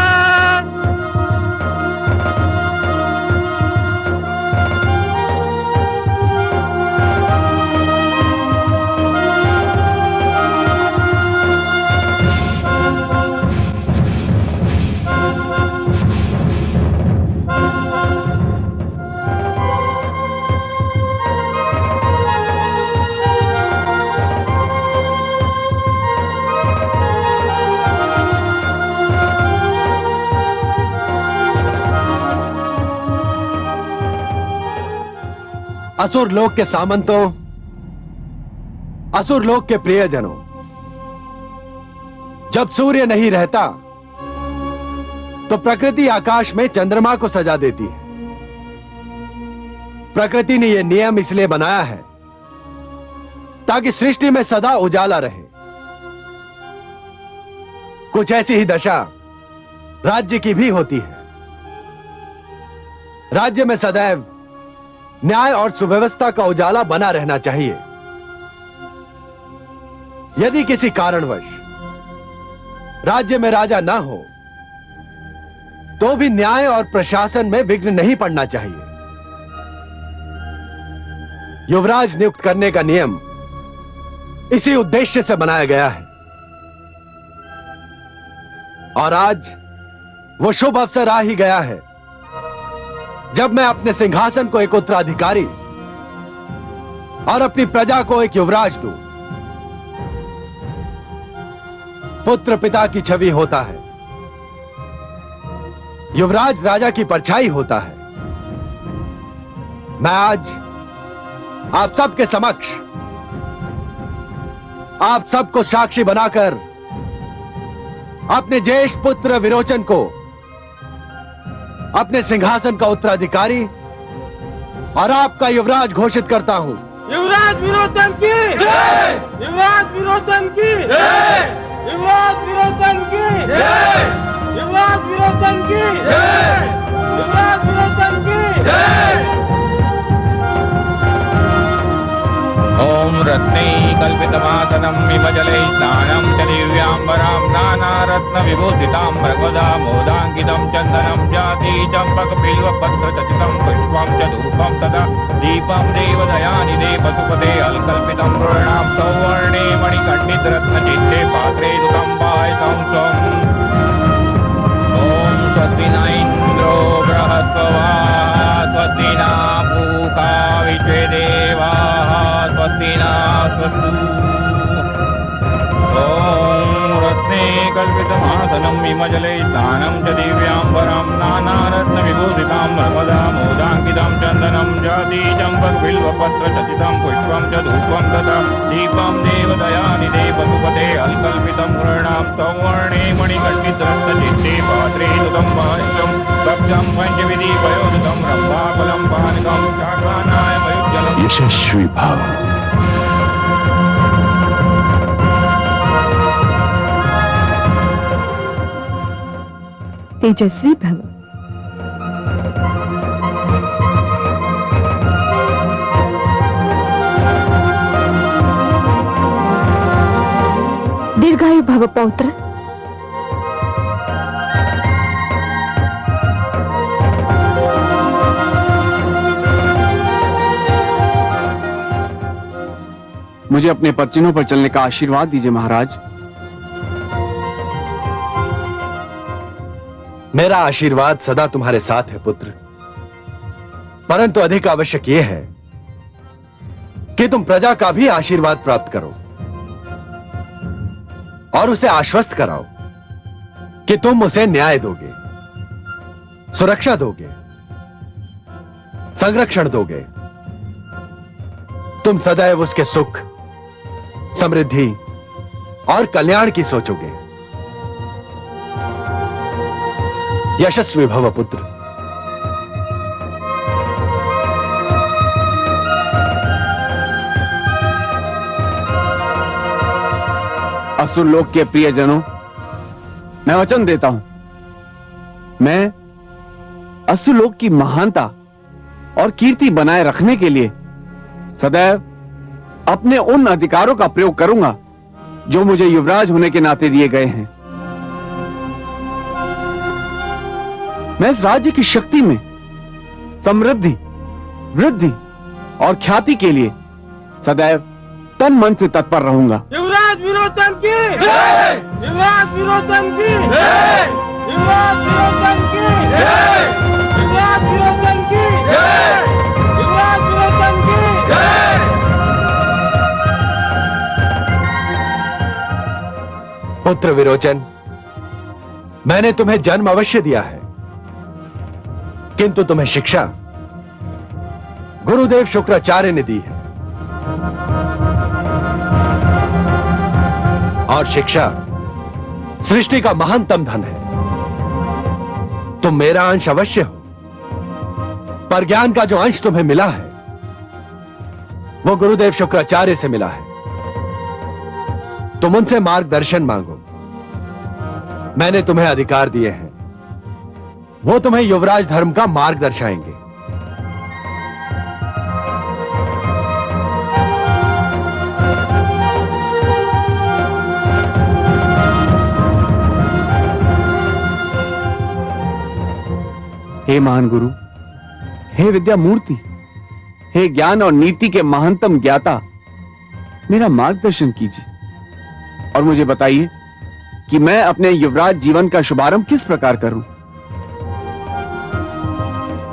असुर लोक के सामंतों, असुर लोक के प्रियजनों, जब सूर्य नहीं रहता तो प्रकृति आकाश में चंद्रमा को सजा देती है। प्रकृति ने यह नियम इसलिए बनाया है ताकि सृष्टि में सदा उजाला रहे। कुछ ऐसी ही दशा राज्य की भी होती है। राज्य में सदैव न्याय और सुव्यवस्था का उजाला बना रहना चाहिए। यदि किसी कारणवश राज्य में राजा ना हो तो भी न्याय और प्रशासन में विघ्न नहीं पड़ना चाहिए। युवराज नियुक्त करने का नियम इसी उद्देश्य से बनाया गया है। और आज वो शुभ अवसर आ ही गया है जब मैं अपने सिंहासन को एक उत्तराधिकारी और अपनी प्रजा को एक युवराज दूं। पुत्र पिता की छवि होता है, युवराज राजा की परछाई होता है। मैं आज आप सबके समक्ष आप सबको साक्षी बनाकर अपने ज्येष्ठ पुत्र विरोचन को अपने सिंहासन का उत्तराधिकारी और आपका युवराज घोषित करता हूं। युवराज विरोचन की जय! युवराज विरोचन की जय! युवराज विरोचन की जय! युवराज विरोचन की जय! युवराज विरोचन की जय! ओम रत्नै कल्पितमासनं विमजलै स्नानं च दिव्याम्बरं नानारत्नैः नानारत्न विभूषितां मृगदा मोदाङ्कितं चन्दनं जाति चम्पकबिल्वपत्रचकितं पुष्पं च धूपं तदा दीपं देवदयानिधे वसुपते अलकल्पितं पूर्णां सौवर्णे मणिकण्डितरत्नचित्ते पात्रे दुतं पायसं स्वम् ॐ स्वस्ति न इन्द्रो बृहस्पतिः स्वस्ति न पूषा विश्वदेवाः स्वस्ति न स्वस्तु ॐ रत्ने कल्पितमासनं विमजले स्नानं च दिव्याम्बरं नानारत्नविभूषितां नर्मदा मोदाङ्कितं चन्दनं जाति चम्पकबिल्वपत्रचकितं पुष्पं च धूपं तथा दीपं देवदयानिधे वसुपते अलकल्पितं पूर्णां सौवर्णे मणिकण्डितरत्नचित्ते पात्रे दुतं पायसं भक्तं पञ्चविधि वयोधितं रम्भाफलं पानकं शाकानायमयुज्जलम् यशस्वी भाव। तेजस्वी भव। दीर्घायु भव पौत्र। मुझे अपने पदचिन्हों पर चलने का आशीर्वाद दीजिए महाराज। मेरा आशीर्वाद सदा तुम्हारे साथ है पुत्र, परंतु अधिक आवश्यक यह है कि तुम प्रजा का भी आशीर्वाद प्राप्त करो और उसे आश्वस्त कराओ कि तुम उसे न्याय दोगे, सुरक्षा दोगे, संरक्षण दोगे। तुम सदैव उसके सुख, समृद्धि और कल्याण की सोचोगे। यशस्वी भव पुत्र। असुर लोक के प्रियजनों, मैं वचन देता हूं, मैं असुर लोक की महानता और कीर्ति बनाए रखने के लिए सदैव अपने उन अधिकारों का प्रयोग करूंगा जो मुझे युवराज होने के नाते दिए गए हैं। मैं इस राज्य की शक्ति में समृद्धि, वृद्धि और ख्याति के लिए सदैव तन मन से तत्पर रहूंगा। युवराज विरोचन की जय! युवराज विरोचन की जय! युवराज विरोचन की जय! युवराज विरोचन की जय! युवराज विरोचन की जय! पुत्र विरोचन, मैंने तुम्हें जन्म अवश्य दिया है, किंतु तुम्हें शिक्षा गुरुदेव शुक्राचार्य ने दी है। और शिक्षा सृष्टि का महानतम धन है। तुम मेरा अंश अवश्य हो, पर ज्ञान का जो अंश तुम्हें मिला है वो गुरुदेव शुक्राचार्य से मिला है। तुम उनसे मार्गदर्शन मांगो। मैंने तुम्हें अधिकार दिए हैं, वो तुम्हें युवराज धर्म का मार्ग दर्शाएंगे। हे महान गुरु, हे विद्या मूर्ति, हे ज्ञान और नीति के महानतम ज्ञाता, मेरा मार्गदर्शन कीजिए और मुझे बताइए कि मैं अपने युवराज जीवन का शुभारंभ किस प्रकार करूं।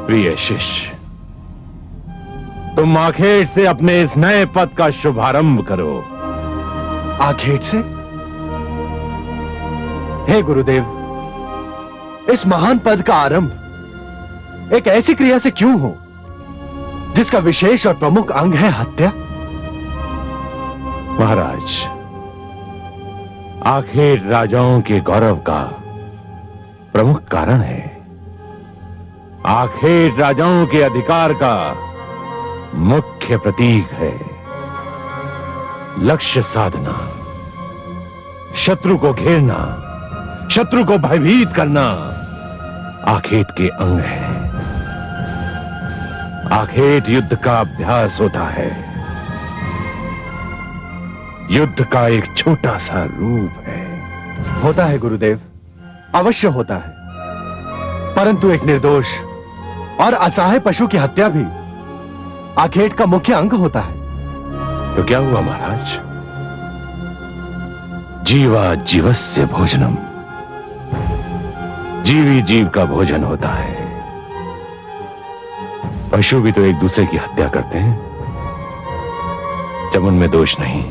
प्रिय शिष्य, तुम आखेट से अपने इस नए पद का शुभारंभ करो। आखेट से? हे गुरुदेव, इस महान पद का आरंभ एक ऐसी क्रिया से क्यों हो जिसका विशेष और प्रमुख अंग है हत्या? महाराज, आखेट राजाओं के गौरव का प्रमुख कारण है। आखेट राजाओं के अधिकार का मुख्य प्रतीक है। लक्ष्य साधना, शत्रु को घेरना, शत्रु को भयभीत करना आखेट के अंग है। आखेट युद्ध का अभ्यास होता है। युद्ध का एक छोटा सा रूप है। होता है गुरुदेव, अवश्य होता है, परंतु एक निर्दोष और असहाय पशु की हत्या भी आखेट का मुख्य अंग होता है। तो क्या हुआ महाराज? जीवा जीवस्य भोजनम, जीवी जीव का भोजन होता है। पशु भी तो एक दूसरे की हत्या करते हैं। जब उनमें दोष नहीं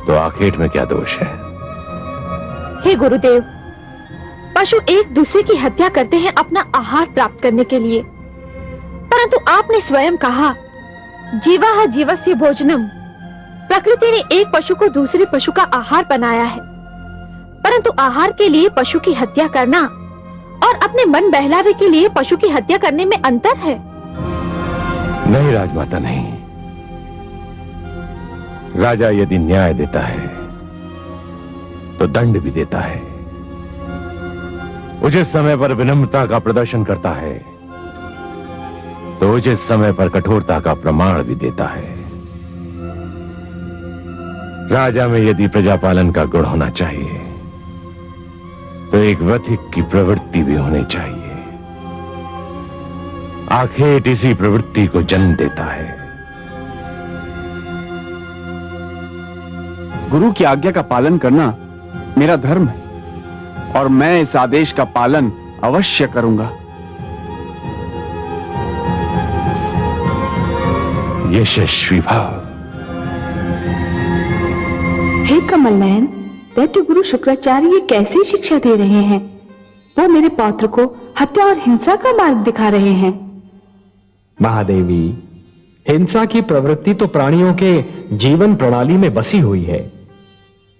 तो आखेट में क्या दोष है? हे गुरुदेव, पशु एक दूसरे की हत्या करते हैं अपना आहार प्राप्त करने के लिए, परंतु आपने स्वयं कहा जीवा जीवस्य भोजनम। प्रकृति ने एक पशु को दूसरे पशु का आहार बनाया है, परंतु आहार के लिए पशु की हत्या करना और अपने मन बहलावे के लिए पशु की हत्या करने में अंतर है। नहीं राजमाता, नहीं। राजा यदि न्याय देता है तो दंड भी देता है, उचित समय पर विनम्रता का प्रदर्शन करता है तो उचित समय पर कठोरता का प्रमाण भी देता है। राजा में यदि प्रजापालन का गुण होना चाहिए तो एक वधिक की प्रवृत्ति भी होनी चाहिए। आखेट इसी प्रवृत्ति को जन्म देता है। गुरु की आज्ञा का पालन करना मेरा धर्म है और मैं इस आदेश का पालन अवश्य करूंगा। यशस्वी भाव। हे कमल नयन, दैत्य गुरु शुक्राचार्य ये कैसी शिक्षा दे रहे हैं? वो मेरे पौत्र को हत्या और हिंसा का मार्ग दिखा रहे हैं। महादेवी, हिंसा की प्रवृत्ति तो प्राणियों के जीवन प्रणाली में बसी हुई है।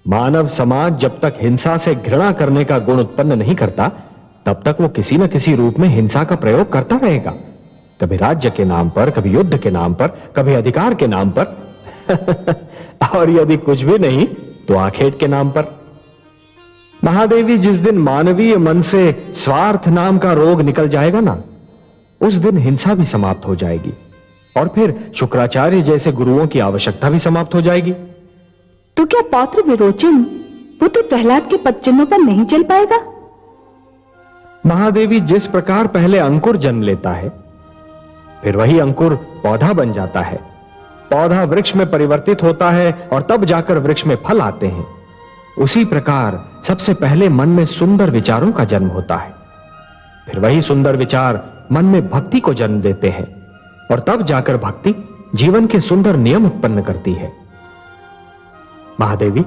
मानव समाज जब तक हिंसा से घृणा करने का गुण उत्पन्न नहीं करता, तब तक वो किसी न किसी रूप में हिंसा का प्रयोग करता रहेगा। कभी राज्य के नाम पर, कभी युद्ध के नाम पर, कभी अधिकार के नाम पर और यदि कुछ भी नहीं तो आखेट के नाम पर। महादेवी, जिस दिन मानवीय मन से स्वार्थ नाम का रोग निकल जाएगा ना, उस दिन हिंसा भी समाप्त हो जाएगी और फिर शुक्राचार्य जैसे गुरुओं की आवश्यकता भी समाप्त हो जाएगी। तो क्या पौत्र विरोचन पुत्र प्रहलाद के पदचिन्हों पर नहीं चल पाएगा? महादेवी, जिस प्रकार पहले अंकुर जन्म लेता है, फिर वही अंकुर पौधा बन जाता है, पौधा वृक्ष में परिवर्तित होता है और तब जाकर वृक्ष में फल आते हैं, उसी प्रकार सबसे पहले मन में सुंदर विचारों का जन्म होता है। फिर वही सुंदर विचार मन में भक्ति को जन्म देते हैं और तब जाकर भक्ति जीवन के सुंदर नियम उत्पन्न करती है। महादेवी,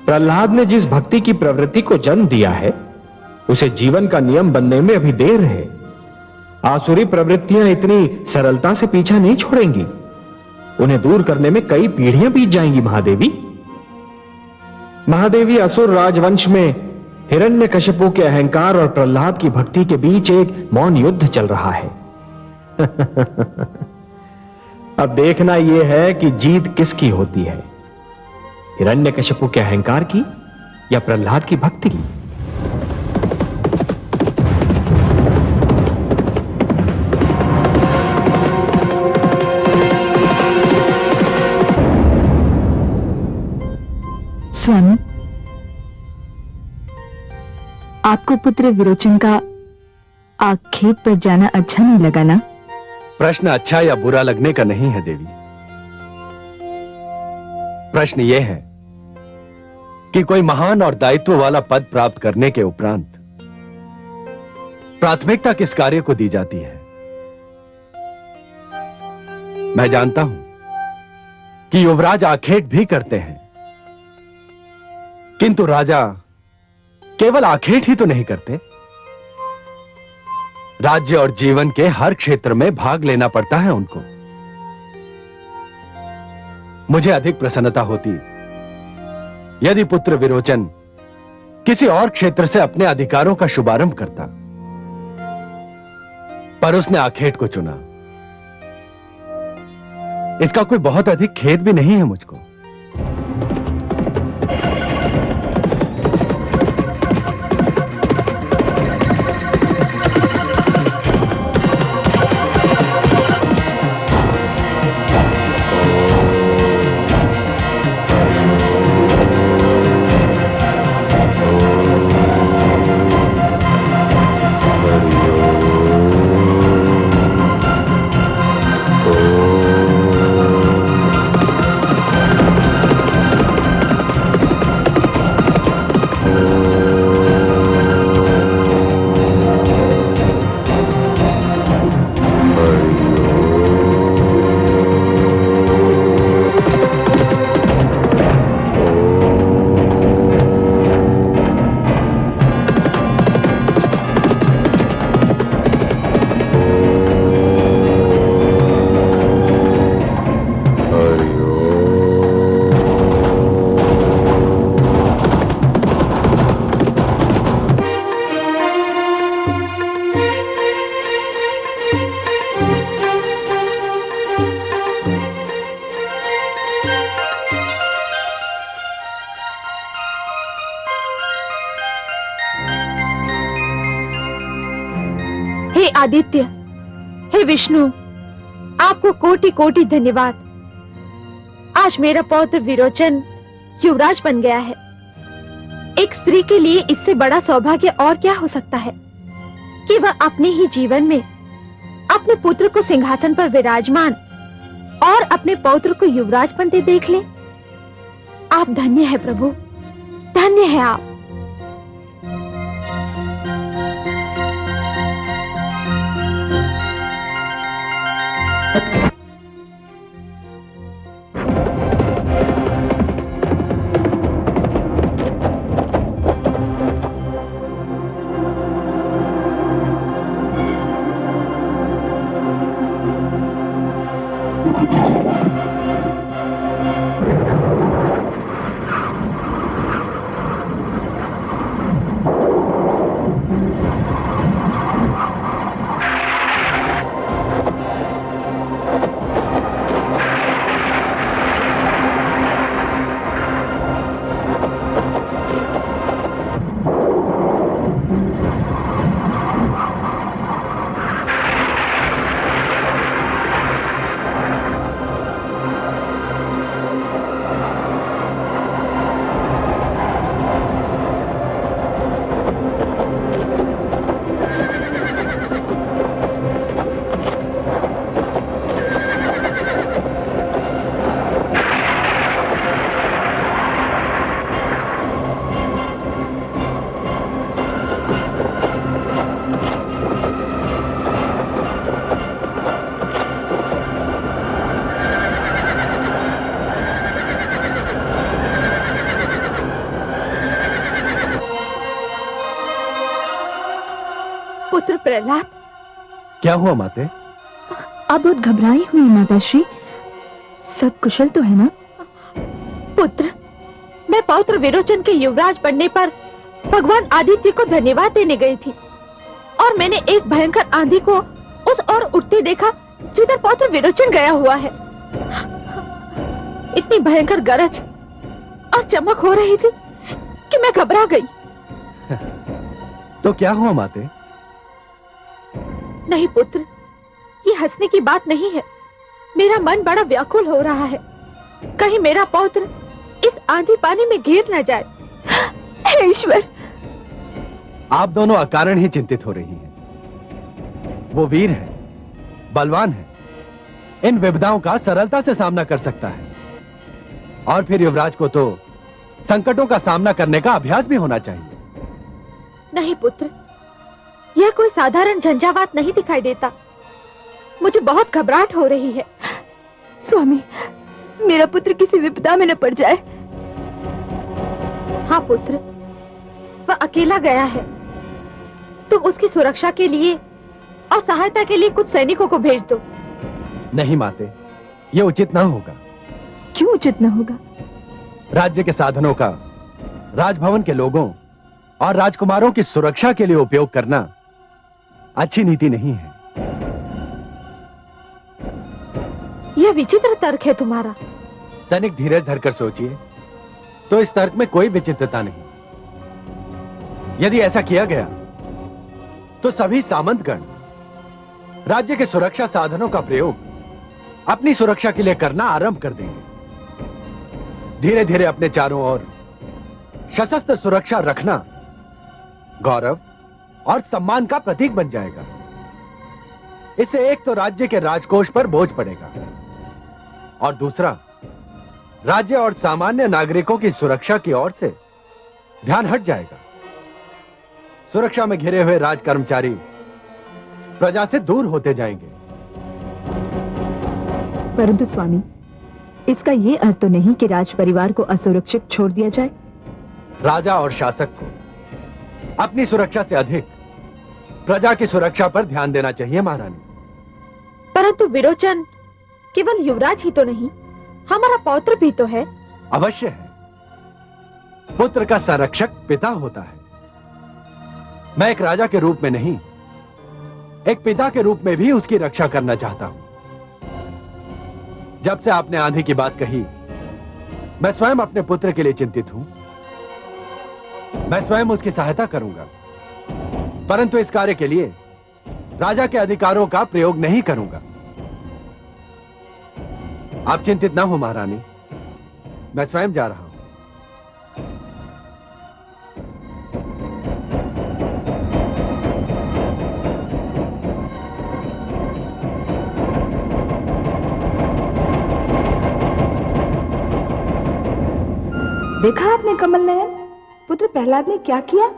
प्रहलाद ने जिस भक्ति की प्रवृत्ति को जन्म दिया है, उसे जीवन का नियम बनने में अभी देर है। आसुरी प्रवृत्तियां इतनी सरलता से पीछा नहीं छोड़ेंगी। उन्हें दूर करने में कई पीढ़ियां बीत जाएंगी। महादेवी, असुर राजवंश में हिरण्यकशिपु के अहंकार और प्रहलाद की भक्ति के बीच एक मौन युद्ध चल रहा है। अब देखना यह है कि जीत किसकी होती है, हिरण्यकशिपु के अहंकार की या प्रहलाद की भक्ति की। स्वामी, आपको पुत्र विरोचन का आखेट पर जाना अच्छा नहीं लगा ना? प्रश्न अच्छा या बुरा लगने का नहीं है देवी। प्रश्न यह है कि कोई महान और दायित्व वाला पद प्राप्त करने के उपरांत प्राथमिकता किस कार्य को दी जाती है। मैं जानता हूं कि युवराज आखेट भी करते हैं, किंतु राजा केवल आखेट ही तो नहीं करते। राज्य और जीवन के हर क्षेत्र में भाग लेना पड़ता है उनको। मुझे अधिक प्रसन्नता होती यदि पुत्र विरोचन किसी और क्षेत्र से अपने अधिकारों का शुभारंभ करता, पर उसने आखेट को चुना। इसका कोई बहुत अधिक खेद भी नहीं है मुझको। हे आदित्य, हे विष्णु, आपको कोटि कोटि धन्यवाद। आज मेरा पौत्र विरोचन युवराज बन गया है। एक स्त्री के लिए इससे बड़ा सौभाग्य और क्या हो सकता है कि वह अपने ही जीवन में अपने पुत्र को सिंहासन पर विराजमान और अपने पौत्र को युवराज बनते देख ले। आप धन्य है प्रभु, धन्य है आप। पुत्र प्रहलाद, क्या हुआ माते? आप बहुत घबराई हुई माताश्री, सब कुशल तो है ना? पुत्र, मैं पौत्र विरोचन के युवराज बनने पर भगवान आदित्य को धन्यवाद देने गई थी और मैंने एक भयंकर आंधी को उस ओर उठते देखा जिधर पौत्र विरोचन गया हुआ है। इतनी भयंकर गरज और चमक हो रही थी कि मैं घबरा गई। तो क्या हुआ माते? नहीं पुत्र, ये हंसने की बात नहीं है। मेरा मन बड़ा व्याकुल हो रहा है, कहीं मेरा पौत्र इस आंधी पानी में गिर न जाए। हे ईश्वर! आप दोनों अकारण ही चिंतित हो रही हैं। वो वीर है, बलवान है, इन विपदाओं का सरलता से सामना कर सकता है। और फिर युवराज को तो संकटों का सामना करने का अभ्यास भी होना चाहिए। नहीं पुत्र, यह कोई साधारण झंझावात नहीं दिखाई देता। मुझे बहुत घबराहट हो रही है। स्वामी, मेरा पुत्र किसी विपदा में न पड़ जाए। हाँ पुत्र, वह अकेला गया है। तुम उसकी सुरक्षा के लिए और सहायता के लिए कुछ सैनिकों को भेज दो। नहीं माते, यह उचित न होगा। क्यों उचित न होगा? राज्य के साधनों का राजभवन के लोगों और राजकुमारों की सुरक्षा के लिए उपयोग करना अच्छी नीति नहीं है। यह विचित्र तर्क है तुम्हारा। तनिक धीरज धरकर सोचिए तो इस तर्क में कोई विचित्रता नहीं। यदि ऐसा किया गया तो सभी सामंतगण राज्य के सुरक्षा साधनों का प्रयोग अपनी सुरक्षा के लिए करना आरंभ कर देंगे। धीरे धीरे अपने चारों ओर सशस्त्र सुरक्षा रखना गौरव और सम्मान का प्रतीक बन जाएगा। इससे एक तो राज्य के राजकोष पर बोझ पड़ेगा और दूसरा राज्य और सामान्य नागरिकों की सुरक्षा की ओर से ध्यान हट जाएगा। सुरक्षा में घिरे हुए राज कर्मचारी प्रजा से दूर होते जाएंगे। परंतु स्वामी, इसका ये अर्थ तो नहीं कि राज परिवार को असुरक्षित छोड़ दिया जाए। राजा और शासक को अपनी सुरक्षा से अधिक प्रजा की सुरक्षा पर ध्यान देना चाहिए महारानी। परंतु विरोचन केवल युवराज ही तो नहीं, हमारा पौत्र भी तो है। अवश्य है। पुत्र का संरक्षक पिता होता है। मैं एक राजा के रूप में नहीं, एक पिता के रूप में भी उसकी रक्षा करना चाहता हूं। जब से आपने आंधी की बात कही, मैं स्वयं अपने पुत्र के लिए चिंतित हूं। मैं स्वयं उसकी सहायता करूंगा, परंतु इस कार्य के लिए राजा के अधिकारों का प्रयोग नहीं करूंगा। आप चिंतित ना हो महारानी, मैं स्वयं जा रहा हूं। देखा आपने कमल नयन, पुत्र प्रहलाद ने क्या किया?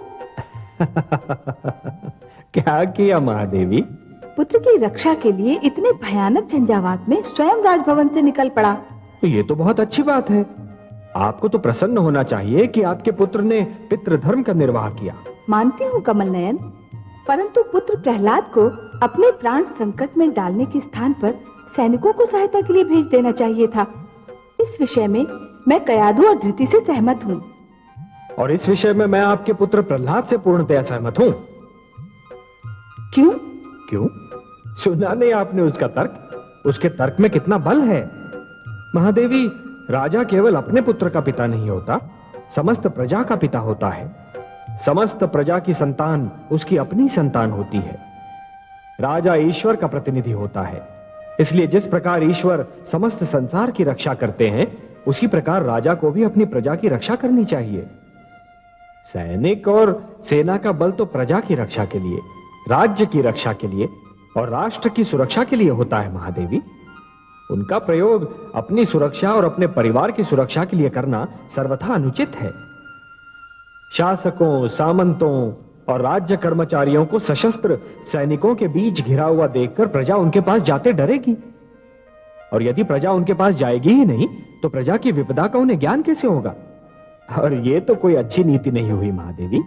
क्या किया महादेवी? पुत्र की रक्षा के लिए इतने भयानक झंझावात में स्वयं राजभवन से निकल पड़ा। तो ये तो बहुत अच्छी बात है। आपको तो प्रसन्न होना चाहिए कि आपके पुत्र ने पितृधर्म का निर्वाह किया। मानती हूँ कमल नयन, परंतु पुत्र प्रहलाद को अपने प्राण संकट में डालने के स्थान पर सैनिकों को सहायता के लिए भेज देना चाहिए था। इस विषय में मैं कयाधु और धृति से सहमत हूँ। और इस विषय में मैं आपके पुत्र प्रहलाद से पूर्णतया सहमत हूँ। क्यों? क्यों? सुना नहीं आपने उसका तर्क? उसके तर्क में कितना बल है। महादेवी, राजा केवल अपने पुत्र का पिता नहीं होता, समस्त प्रजा का पिता होता है। समस्त प्रजा की संतान उसकी अपनी संतान होती है। राजा ईश्वर का प्रतिनिधि होता है, इसलिए जिस प्रकार ईश्वर समस्त संसार की रक्षा करते हैं, उसी प्रकार राजा को भी अपनी प्रजा की रक्षा करनी चाहिए। सैनिक और सेना का बल तो प्रजा की रक्षा के लिए, राज्य की रक्षा के लिए और राष्ट्र की सुरक्षा के लिए होता है महादेवी। उनका प्रयोग अपनी सुरक्षा और अपने परिवार की सुरक्षा के लिए करना सर्वथा अनुचित है। शासकों, सामंतों और राज्य कर्मचारियों को सशस्त्र सैनिकों के बीच घिरा हुआ देखकर प्रजा उनके पास जाते डरेगी, और यदि प्रजा उनके पास जाएगी ही नहीं तो प्रजा की विपदा का उन्हें ज्ञान कैसे होगा? और यह तो कोई अच्छी नीति नहीं हुई महादेवी।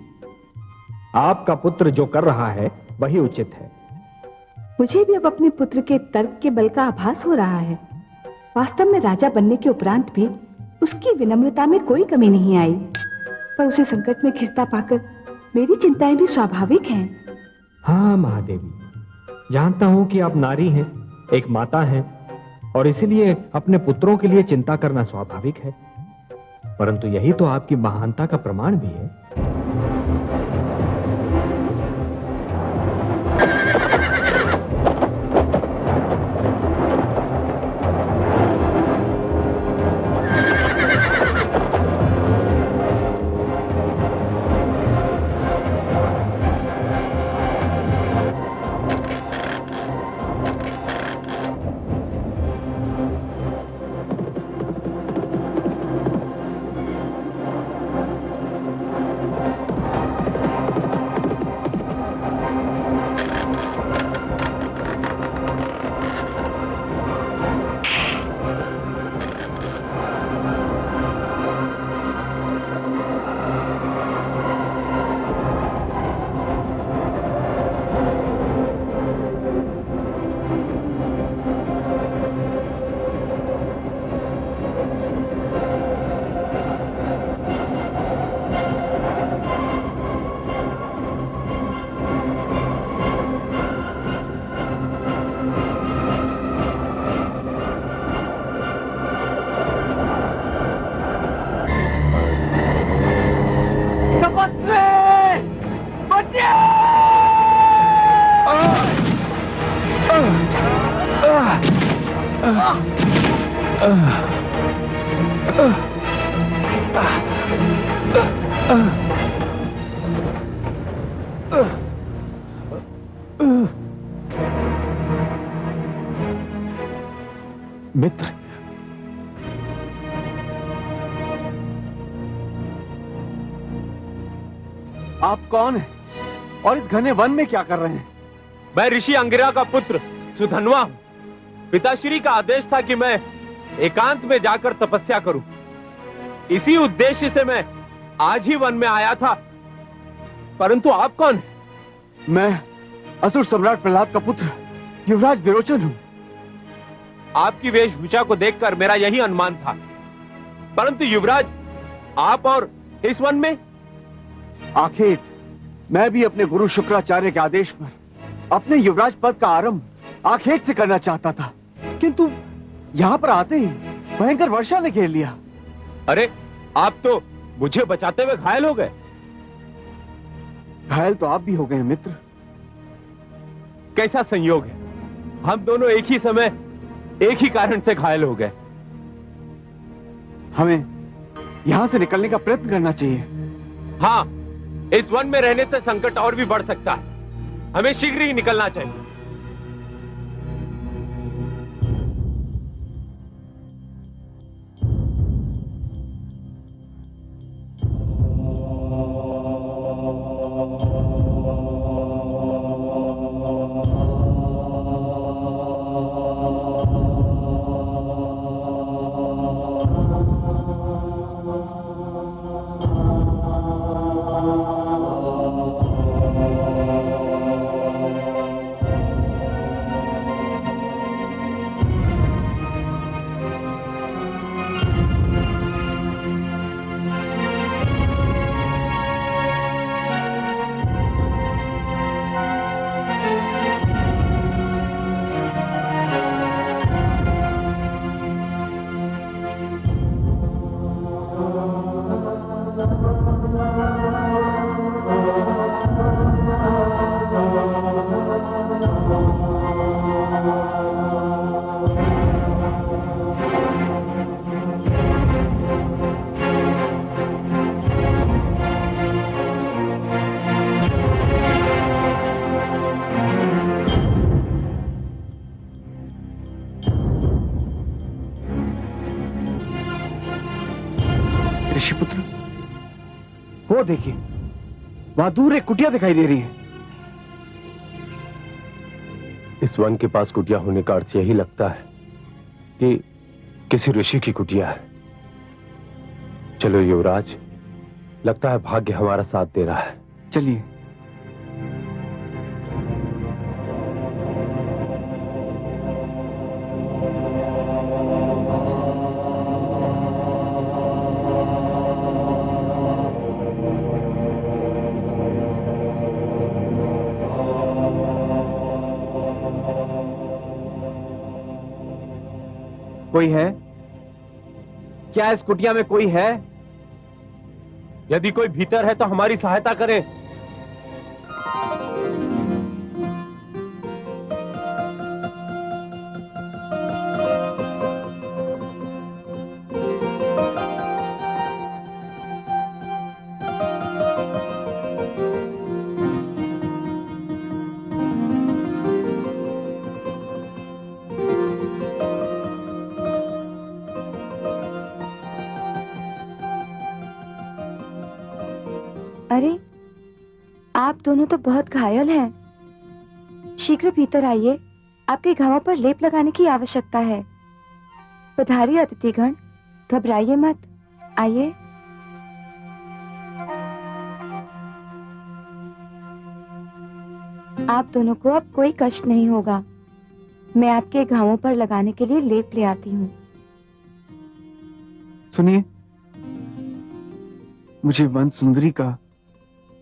आपका पुत्र जो कर रहा है वही उचित है। मुझे भी अब अपने पुत्र के तर्क के बल का आभास हो रहा है। वास्तव में राजा बनने के उपरांत भी उसकी विनम्रता में कोई कमी नहीं आई, पर उसे संकट में घिरता पाकर मेरी चिंताएं भी स्वाभाविक हैं। हाँ महादेवी, जानता हूं कि आप नारी हैं, एक माता हैं, और इसीलिए अपने पुत्रों के लिए चिंता करना स्वाभाविक है, परंतु यही तो आपकी महानता का प्रमाण भी है। मित्र, आप कौन हैं और इस घने वन में क्या कर रहे हैं? मैं ऋषि अंगिरा का पुत्र सुधन्वा हूं। पिताश्री का आदेश था कि मैं एकांत में जाकर तपस्या करूं। इसी उद्देश्य से मैं आज ही वन में आया था। परंतु आप कौन हैं? मैं असुर सम्राट प्रहलाद का पुत्र युवराज विरोचन हूं। आपकी वेशभूषा को देखकर मेरा यही अनुमान था, परंतु युवराज, आप और इस वन में? आखेट, मैं भी अपने गुरु शुक्राचार्य के आदेश पर अपने युवराज पद का आरंभ आखेट से करना चाहता था, किंतु यहां पर आते ही भयंकर वर्षा ने घेर लिया। अरे, आप तो मुझे बचाते हुए घायल हो गए। घायल तो आप भी हो गए मित्र। कैसा संयोग है, हम दोनों एक ही समय एक ही कारण से घायल हो गए। हमें यहां से निकलने का प्रयत्न करना चाहिए। हाँ, इस वन में रहने से संकट और भी बढ़ सकता है। हमें शीघ्र ही निकलना चाहिए। ऋषिपुत्र, वो देखिए, वहां दूर एक कुटिया दिखाई दे रही है। इस वन के पास कुटिया होने का अर्थ यही लगता है कि किसी ऋषि की कुटिया है। चलो युवराज, लगता है भाग्य हमारा साथ दे रहा है। चलिए। कोई है? क्या इस कुटिया में कोई है? यदि कोई भीतर है तो हमारी सहायता करें। अरे, आप दोनों तो बहुत घायल हैं। शीघ्र भीतर आइए, आपके घावों पर लेप लगाने की आवश्यकता है। पधारिए अतिथिगण, घबराइए मत, आइए। आप दोनों को अब कोई कष्ट नहीं होगा। मैं आपके घावों पर लगाने के लिए लेप ले आती हूँ। सुनिए, मुझे वन सुंदरी का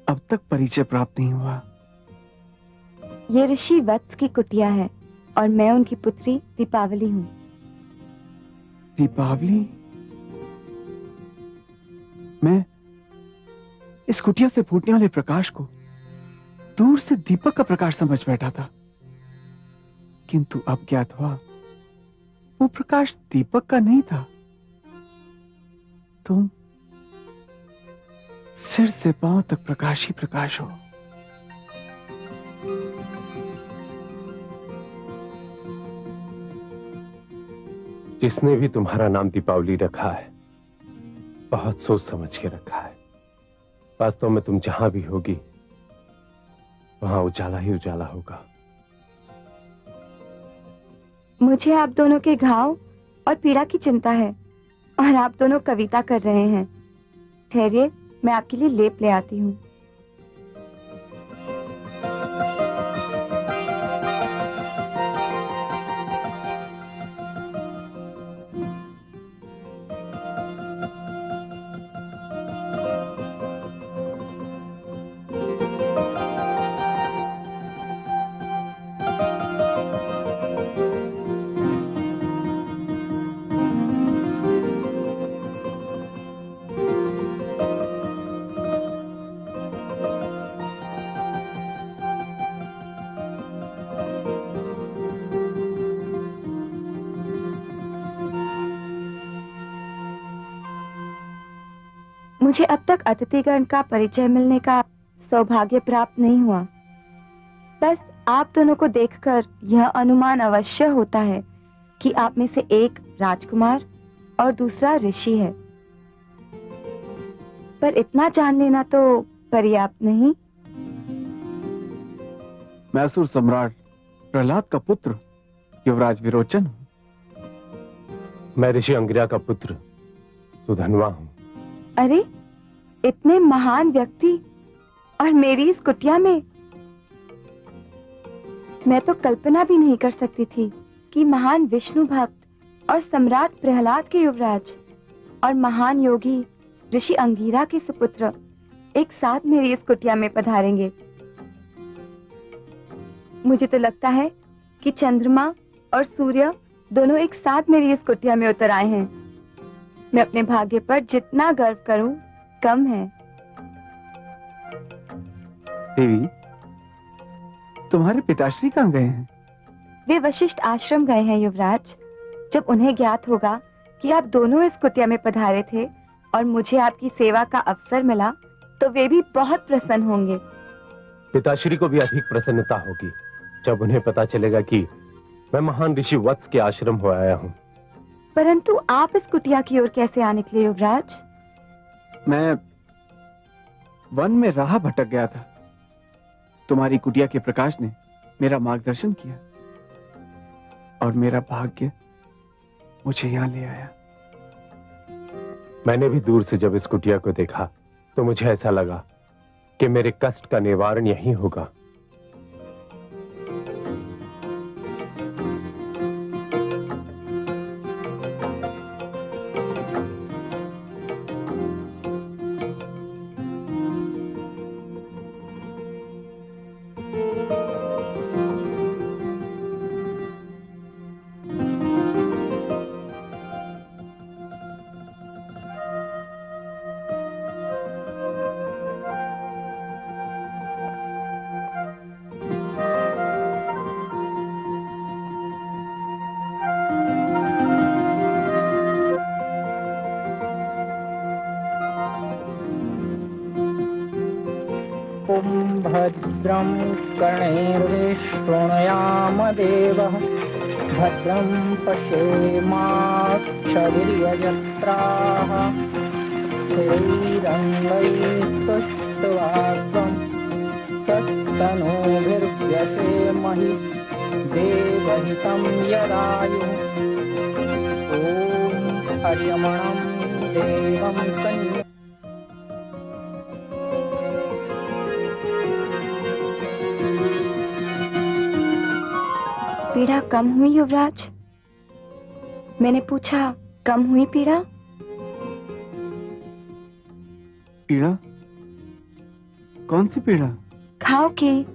अब तक परिचय प्राप्त नहीं हुआ। ये ऋषि वत्स की कुटिया है और मैं उनकी पुत्री दीपावली हूँ। दीपावली? मैं इस कुटिया से फूटने वाले प्रकाश को दूर से दीपक का प्रकाश समझ बैठा था, किंतु अब ज्ञात हुआ वो प्रकाश दीपक का नहीं था। तुम सिर से पांव तक प्रकाश ही प्रकाश हो। जिसने भी तुम्हारा नाम दीपावली रखा है, बहुत सोच समझ के रखा है। वास्तव में तुम जहां भी होगी वहां उजाला ही उजाला होगा। मुझे आप दोनों के घाव और पीड़ा की चिंता है और आप दोनों कविता कर रहे हैं। ठहरिए, मैं आपके लिए लेप ले आती हूँ। मुझे अब तक अतिथिगण का परिचय मिलने का सौभाग्य प्राप्त नहीं हुआ। बस आप दोनों को देखकर यह अनुमान अवश्य होता है कि आप में से एक राजकुमार और दूसरा ऋषि है, पर इतना जान लेना तो पर्याप्त नहीं। मैं असुर सम्राट प्रहलाद का पुत्र युवराज विरोचन हूँ। मैं ऋषि अंगिरा का पुत्र सुधन्वा हूँ। अरे, इतने महान व्यक्ति और मेरी इस कुटिया में। मैं तो कल्पना भी नहीं कर सकती थी कि महान विष्णु भक्त और सम्राट प्रहलाद के युवराज और महान योगी ऋषि अंगिरा के सुपुत्र एक साथ मेरी इस कुटिया में पधारेंगे। मुझे तो लगता है कि चंद्रमा और सूर्य दोनों एक साथ मेरी इस कुटिया में उतर आए हैं। मैं अपने भाग्य पर जितना गर्व करूं कम है। देवी, तुम्हारे पिताश्री कहाँ गए हैं? वे वशिष्ठ आश्रम गए हैं युवराज। जब उन्हें ज्ञात होगा कि आप दोनों इस कुटिया में पधारे थे और मुझे आपकी सेवा का अवसर मिला, तो वे भी बहुत प्रसन्न होंगे। पिताश्री को भी अधिक प्रसन्नता होगी जब उन्हें पता चलेगा कि मैं महान ऋषि वत्स के आश्रम हो आया हूँ। परंतु आप इस कुटिया की ओर कैसे आ निकले युवराज? मैं वन में राह भटक गया था। तुम्हारी कुटिया के प्रकाश ने मेरा मार्गदर्शन किया और मेरा भाग्य मुझे यहाँ ले आया। मैंने भी दूर से जब इस कुटिया को देखा तो मुझे ऐसा लगा कि मेरे कष्ट का निवारण यहीं होगा। भद्रं कर्णैर्विशृणुयाम देवः भद्रं पश्येमाक्षभिर्यजत्राः स्थिरैरङ्गैस्तुष्ट्वाग्रं तस्तनूभिर्व्यसेमहि देवहितं यदायुः। ॐ हरियमणं देवं कन्या। पीड़ा कम हुई युवराज? मैंने पूछा, कम हुई पीड़ा? पीड़ा? कौन सी पीड़ा? घाव की।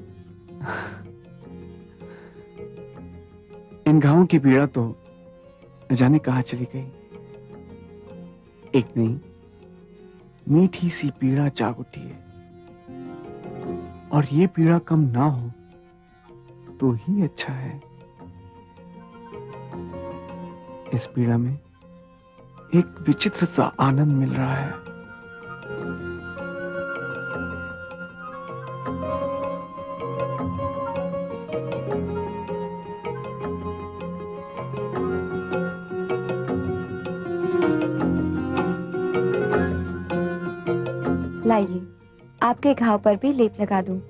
इन घावों की पीड़ा तो न जाने कहाँ चली गई। एक नहीं, मीठी सी पीड़ा जाग उठी है और ये पीड़ा कम ना हो तो ही अच्छा है। इस पीड़ा में एक विचित्र सा आनंद मिल रहा है। लाइए, आपके घाव पर भी लेप लगा दूं।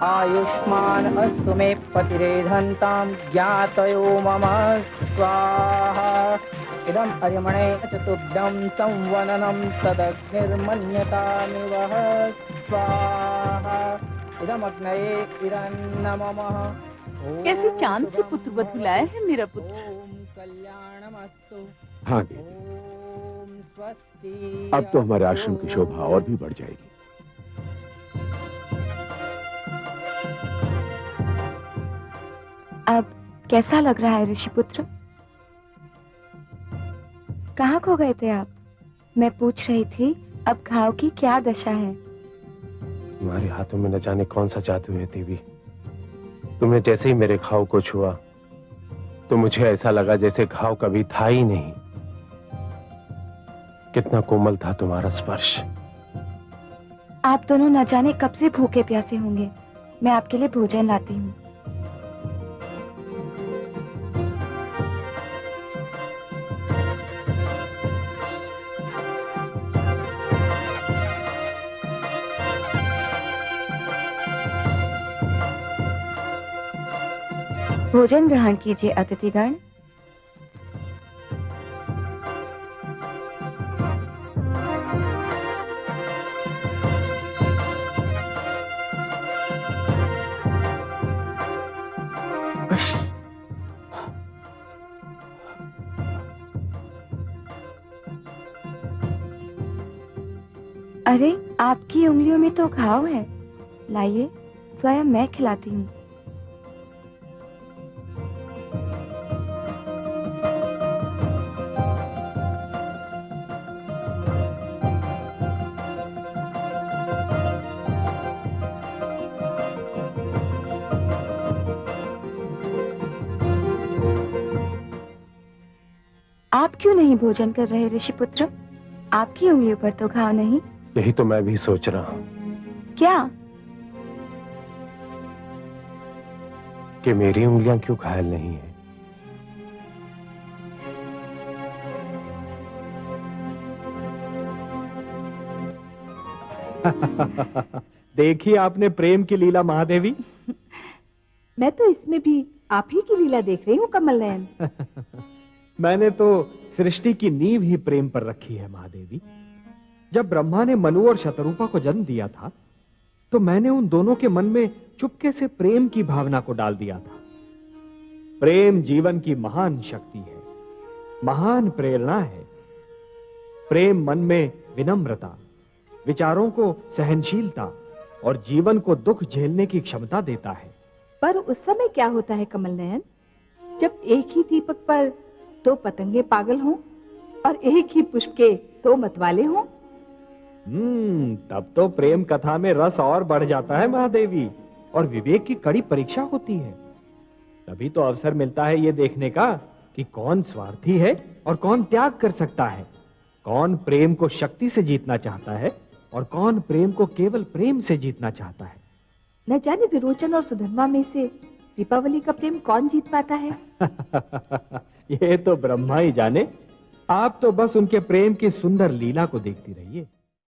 आयुष्मान अस्तु मे पतिरेधन्तां ज्ञातयो मम स्वाहा। इदम् अर्यमणे चतुर्भ्यं संवननं तदग्निर्मन्यतामिवः स्वाहा। इदमग्नये इदन्नमः। कैसे चांद से पुत्र वधू लाए हैं मेरा पुत्र। हाँ देवी, अब तो हमारे आश्रम की शोभा और भी बढ़ जाएगी। अब कैसा लग रहा है ऋषिपुत्र? कहाँ खो गए थे आप? मैं पूछ रही थी अब घाव की क्या दशा है? तुम्हारे हाथों में न जाने कौन सा जादू है देवी। तुमने जैसे ही मेरे घाव को छुआ तो मुझे ऐसा लगा जैसे घाव कभी था ही नहीं। कितना कोमल था तुम्हारा स्पर्श। आप दोनों न जाने कब से भूखे प्यासे होंगे। मैं आपके लिए भोजन लाती हूँ। भोजन ग्रहण कीजिए अतिथिगण। अरे, आपकी उंगलियों में तो घाव है। लाइए, स्वयं मैं खिलाती हूँ। आप क्यों नहीं भोजन कर रहे ऋषिपुत्र? आपकी उंगलियों पर तो घाव नहीं। यही तो मैं भी सोच रहा हूँ क्या? कि मेरी उंगलियां क्यों घायल नहीं है। देखिए आपने प्रेम की लीला महादेवी। मैं तो इसमें भी आप ही की लीला देख रही हूँ कमल नयन। मैंने तो सृष्टि की नींव ही प्रेम पर रखी है महादेवी। जब ब्रह्मा ने मनु और शतरूपा को जन्म दिया था तो मैंने उन दोनों के मन में चुपके से प्रेम की भावना को डाल दिया था। प्रेम जीवन की महान शक्ति है, महान प्रेरणा है। प्रेम मन में विनम्रता, विचारों को सहनशीलता और जीवन को दुख झेलने की क्षमता देता है। पर उस समय क्या होता है कमल नयन, जब एक ही दीपक पर दो पतंगे पागल हों और एक ही पुष्प के दो मतवाले हों? तब तो प्रेम कथा में रस और बढ़ जाता है महादेवी, और विवेक की कड़ी परीक्षा होती है। तभी तो अवसर मिलता है ये देखने का कि कौन स्वार्थी है और कौन त्याग कर सकता है, कौन प्रेम को शक्ति से जीतना चाहता है और कौन प्रेम को केवल प्रेम से जीतना चाहता है। न जाने विरोचन और सुधर्मा में से दीपावली का प्रेम कौन जीत पाता है? ये तो ब्रह्मा ही जाने। आप तो बस उनके प्रेम की सुंदर लीला को देखती रहिए।